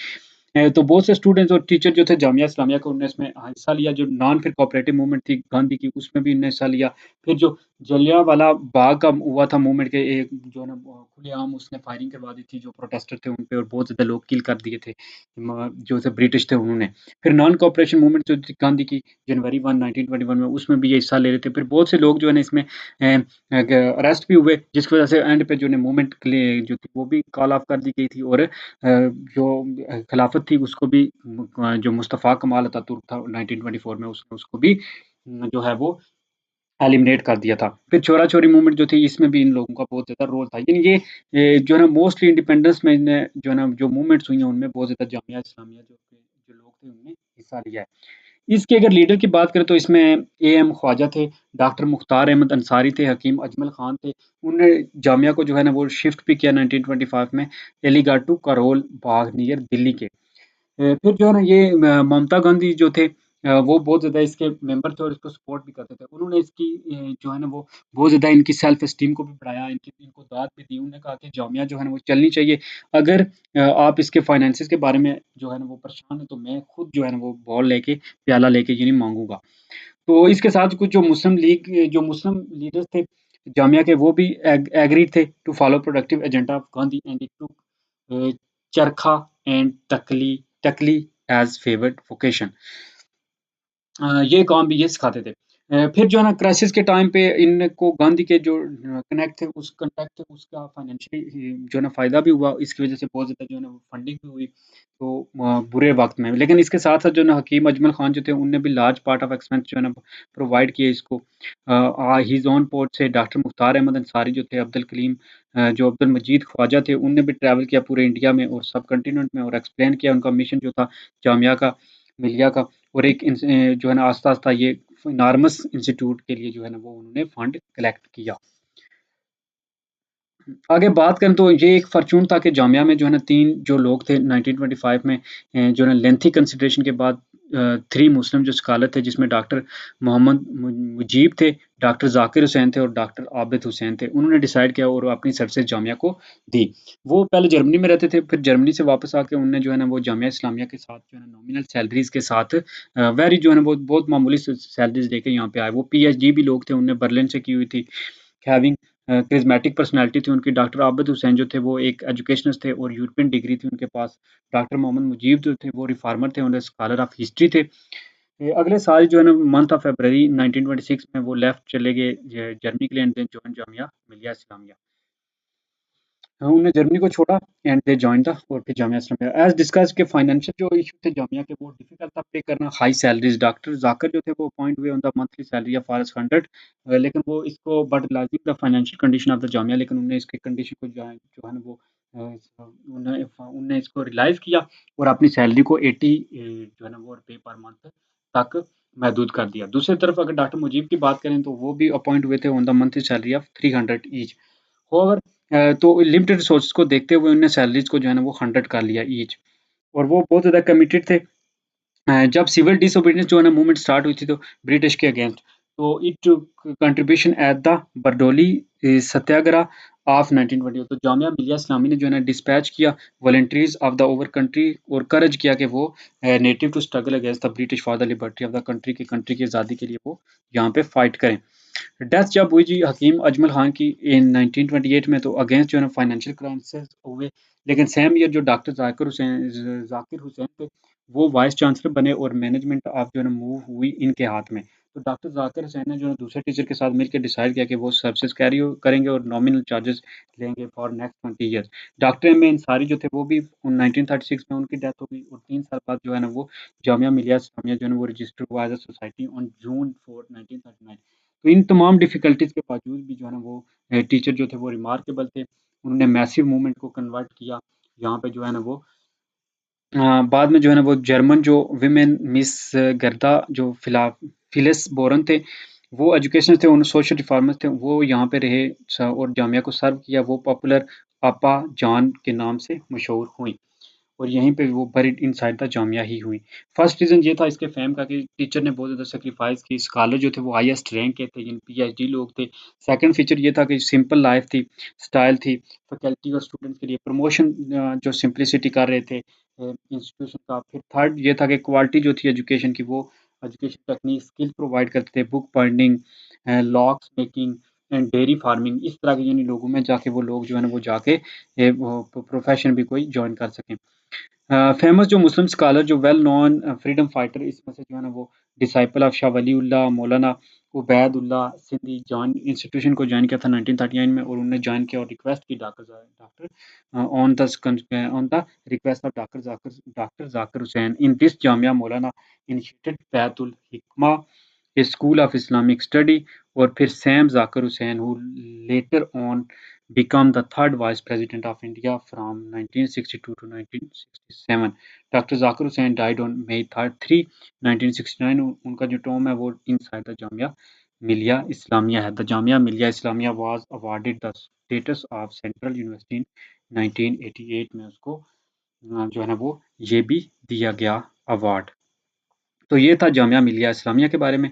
तो बहुत से स्टूडेंट्स और टीचर जो थे जामिया इस्लामिया को, उन्होंने इसमें हिस्सा लिया। जो नॉन फिर कोऑपरेटिव मूवमेंट थी गांधी की, उसमें भी उन्होंने हिस्सा लिया। फिर जो जलियांवाला बाग का हुआ था मूवमेंट, के एक जो है ना खुलेआम उसने फायरिंग करवा दी थी जो प्रोटेस्टर थे उन पे, और बहुत ज़्यादा लोग किल कर दिए थे जो थे ब्रिटिश थे उन्होंने। फिर नॉन कोऑपरेशन मूवमेंट जो थी गांधी की जनवरी 1 1921 में, उसमें भी ये हिस्सा ले रहे थे। फिर बहुत से लोग जो है ना इसमें अरेस्ट भी हुए, जिसकी वजह से एंड पे जो है मूवमेंट के लिए जो थी वो भी कॉल ऑफ कर दी गई थी। और जो खिलाफत थी उसको भी जो मुस्तफ़ा कमाल अतातुर्क था 1924 में, उसने उसको भी जो है वो एलिमिनेट कर दिया था। फिर चोरा-चोरी मूवमेंट जो थी, इसमें भी इन लोगों का बहुत ज़्यादा रोल था। यानी ये जो है ना मोस्टली इंडिपेंडेंस में इन्हें जो है ना जो मूवमेंट्स हुई हैं उनमें बहुत ज़्यादा जामिया इस्लामिया जो लोग थे उन्होंने हिस्सा लिया है। इसके अगर लीडर की बात करें तो इसमें एएम ख्वाजा थे, डॉक्टर मुख्तार अहमद अंसारी थे, हकीम अजमल खान थे। उन्होंने जामिया को जो है ना वो शिफ्ट भी किया 1925 में एलिगाटू करोल बाग नियर दिल्ली के। फिर जो है ना ये ममता गांधी जो थे, वो बहुत ज़्यादा इसके मेंबर थे और इसको सपोर्ट भी करते थे। उन्होंने इसकी जो है ना वो बहुत ज़्यादा इनकी सेल्फ एस्टीम को भी बढ़ाया, इनको दाद भी दी। उन्होंने कहा कि जामिया जो है ना वो चलनी चाहिए। अगर आप इसके फाइनेंसेस के बारे में जो है ना वो परेशान हैं, तो मैं खुद जो है ना वो बॉल लेके, प्याला लेके यानी माँगूँगा। तो इसके साथ कुछ जो मुस्लिम लीग जो मुस्लिम लीडर्स थे जामिया के, वो भी एग्रीड थे to follow productive agenda of Gandhi and it to charkha and takli as favoured vocation. ये काम भी ये सिखाते थे। फिर जो है ना क्राइसिस के टाइम पे इनको गांधी के जो कॉन्टैक्ट थे उसका फाइनेंशियली जो है ना फ़ायदा भी हुआ। इसकी वज़ह से बहुत ज़्यादा जो है ना फंडिंग भी हुई, तो बुरे वक़्त में। लेकिन इसके साथ-साथ जो है ना हकीम अजमल खान जो थे उन्होंने भी लार्ज पार्ट ऑफ एक्सपेंस जो है ना प्रोवाइड किए इसको। हिज़ ओन पोर्ट से डॉक्टर मुख्तार अहमद अंसारी जो थे, अब्दुल कलीम जो अब्दुल मजीद ख्वाजा थे, उन्होंने भी ट्रैवल किया पूरे इंडिया में और सब कॉन्टिनेंट में, और एक्सप्लेन किया उनका मिशन जो था जामिया का, मिलिया का। और एक जो है ना आस्ता-आस्ता ये इनॉर्मस इंस्टीट्यूट के लिए जो है ना वो उन्होंने फंड कलेक्ट किया। आगे बात करें तो ये एक फ़ॉर्च्यून था कि जामिया में जो है ना 3 जो लोग थे 1925 में, जो है ना लेंथी कंसिडरेशन के बाद 3 मुस्लिम जो स्कॉलर थे, जिसमें डॉक्टर मोहम्मद मुजीब थे, डॉक्टर ज़ाकिर हुसैन थे और डॉक्टर आबिद हुसैन थे। उन्होंने डिसाइड किया और अपनी सर्विसेज़ जामिया को दी। वो पहले जर्मनी में रहते थे, फिर जर्मनी से वापस आके उन्होंने जो है ना वो जामिया इस्लामिया के साथ जो है ना नॉमिनल सैलरीज़ के साथ वेरी जो है ना बहुत बहुत मामूली सैलरीज़ लेके यहाँ पे आए। वो पीएचडी भी लोग थे, उन्होंने बर्लिन से की हुई थी। हैविंग करिस्मेटिक पर्सनैलिटी थी उनकी। डॉक्टर आबिद हुसैन जो थे वो एक एजुकेशनिस्ट थे और यूरोपियन डिग्री थी उनके पास। डॉक्टर मोहम्मद मुजीब जो थे वो रिफॉर्मर थे, उन्हें स्कॉलर ऑफ हिस्ट्री थे। अगले साल जो है ना मंथ ऑफ फरवरी 1926 में वो लेफ्ट चले गए जर्मनी के लिए and then join Jamia Millia Islamia. हाँ, उन्होंने जर्मनी को छोड़ा एंड दे जॉइन द और फिर जामिया इस्लामिया। एज़ डिस्कस्ड के फाइनेंशियल जो इश्यू थे जामिया के, वो डिफिकल्ट था पे करना हाई सैलरीज़। डॉक्टर ज़ाकिर जो थे वो अपॉइंट हुए on the monthly salary of Rs 100, लेकिन वो इसको but realising the financial condition of the Jamia, लेकिन उन्होंने इसकी कंडीशन को जो है ना वो उन्होंने इसको रियलाइज़ किया और अपनी सैलरी को 80 जो है ना वो रुपए पर मंथ तक महदूद कर दिया। दूसरी तरफ अगर डॉक्टर मुजीब की बात करें तो वो भी अपॉइंट हुए थे on the monthly salary of 300 each. However तो लिमिटेड रिसोर्सेज़ को देखते हुए उन्होंने सैलरीज़ को जो है ना वो 100 कर लिया ईच, और वो बहुत ज़्यादा कमिटेड थे। जब सिविल डिसोबीडियंस जो है ना मूवमेंट स्टार्ट हुई थी तो ब्रिटिश के अगेंस्ट, तो it took contribution at the Bardoli Satyagraha of 1920। तो जामिया मिलिया इस्लामी ने जो है ना डिस्पैच किया volunteers of the over country और करज किया कि वो native to struggle against the British for the liberty of the country की आज़ादी के लिए वो यहाँ पे फाइट करें। डेथ जब हुई जी हकीम अजमल खान की इन 1928 में, तो अगेंस्ट जो है ना फाइनेंशियल क्राइसिस हुए। लेकिन सेम ईयर जो डॉक्टर ज़ाकिर हुसैन थे, वो वाइस चांसलर बने और मैनेजमेंट ऑफ जो है ना मूव हुई इनके हाथ में। तो डॉक्टर ज़ाकिर हुसैन ने जो है दूसरे टीचर के साथ मिलकर डिसाइड किया कि वो सर्विसेज कैरी करेंगे और नॉमिनल चार्जेस लेंगे for next 20 years. Doctor M A Ansari जो थे वो भी 1936 में उनकी डेथ हो गई और 3 साल बाद जो है ना वो जामिया मिलिया इस्लामिया जो है ना वो रजिस्टर हुआ as a society on June 4 1939। तो इन तमाम डिफ़िकल्टीज़ के बावजूद भी जो है ना वो टीचर जो थे वो रिमार्केबल थे। उन्होंने मैसिव मूवमेंट को कन्वर्ट किया। यहाँ पे जो है ना वो बाद में जो है ना वो जर्मन जो विमेन मिस गर्दा जो फिलिस बोरन थे, वो एजुकेशनिस्ट थे, उन सोशल रिफॉर्मर्स थे, वो यहाँ पे रहे और जामिया को सर्व किया। वो पॉपुलर आपा जान के नाम से मशहूर हुईं। और यहीं पे वो बरीड इनसाइड द जामिया ही हुई। फर्स्ट रीज़न ये था इसके फ़ेम का कि टीचर ने बहुत ज़्यादा सैक्रिफ़ाइस की, स्कॉलर जो थे वो हाईएस्ट रैंक के थे, यानी पीएचडी लोग थे। सेकंड फीचर ये था कि सिंपल लाइफ़ थी, स्टाइल थी, फैकल्टी और स्टूडेंट्स के लिए प्रमोशन जो सिम्प्लिसिटी कर रहे थे इंस्टीट्यूशन का। फिर थर्ड ये था कि क्वालिटी जो थी एजुकेशन की वो एजुकेशन टेक्निक स्किल प्रोवाइड करते थे, book binding, locks making and dairy farming, इस तरह के यानी लोगों में जाके वो लोग जो है ना वो जाके वो प्रोफ़ेशन भी कोई जॉइन कर सकें। फेमस जो मुस्लिम स्कॉलर जो वेल नोन फ्रीडम फाइटर इसमें से जो है ना वो disciple of Shah Waliullah Maulana Ubaidullah Sindhi join institution को जॉइन किया था 1939 में और उन्होंने जॉइन किया और रिक्वेस्ट की doctor on the request of doctor Zakir Hussain in this Jamia Maulana initiated Baitul Hikma a school of Islamic study और फिर same Zakir Hussain who later on become the third vice president of India from 1962 to 1967. Doctor Zakir Hussain died on May 3, 1969. उनका जो Tom है वो inside the Jamia Millia Islamia है. The Jamia Millia Islamia was awarded the status of Central University in 1988 में उसको जो है ना वो ये भी दिया गया अवार्ड. तो ये था जामिया मिलिया इस्लामिया के बारे में.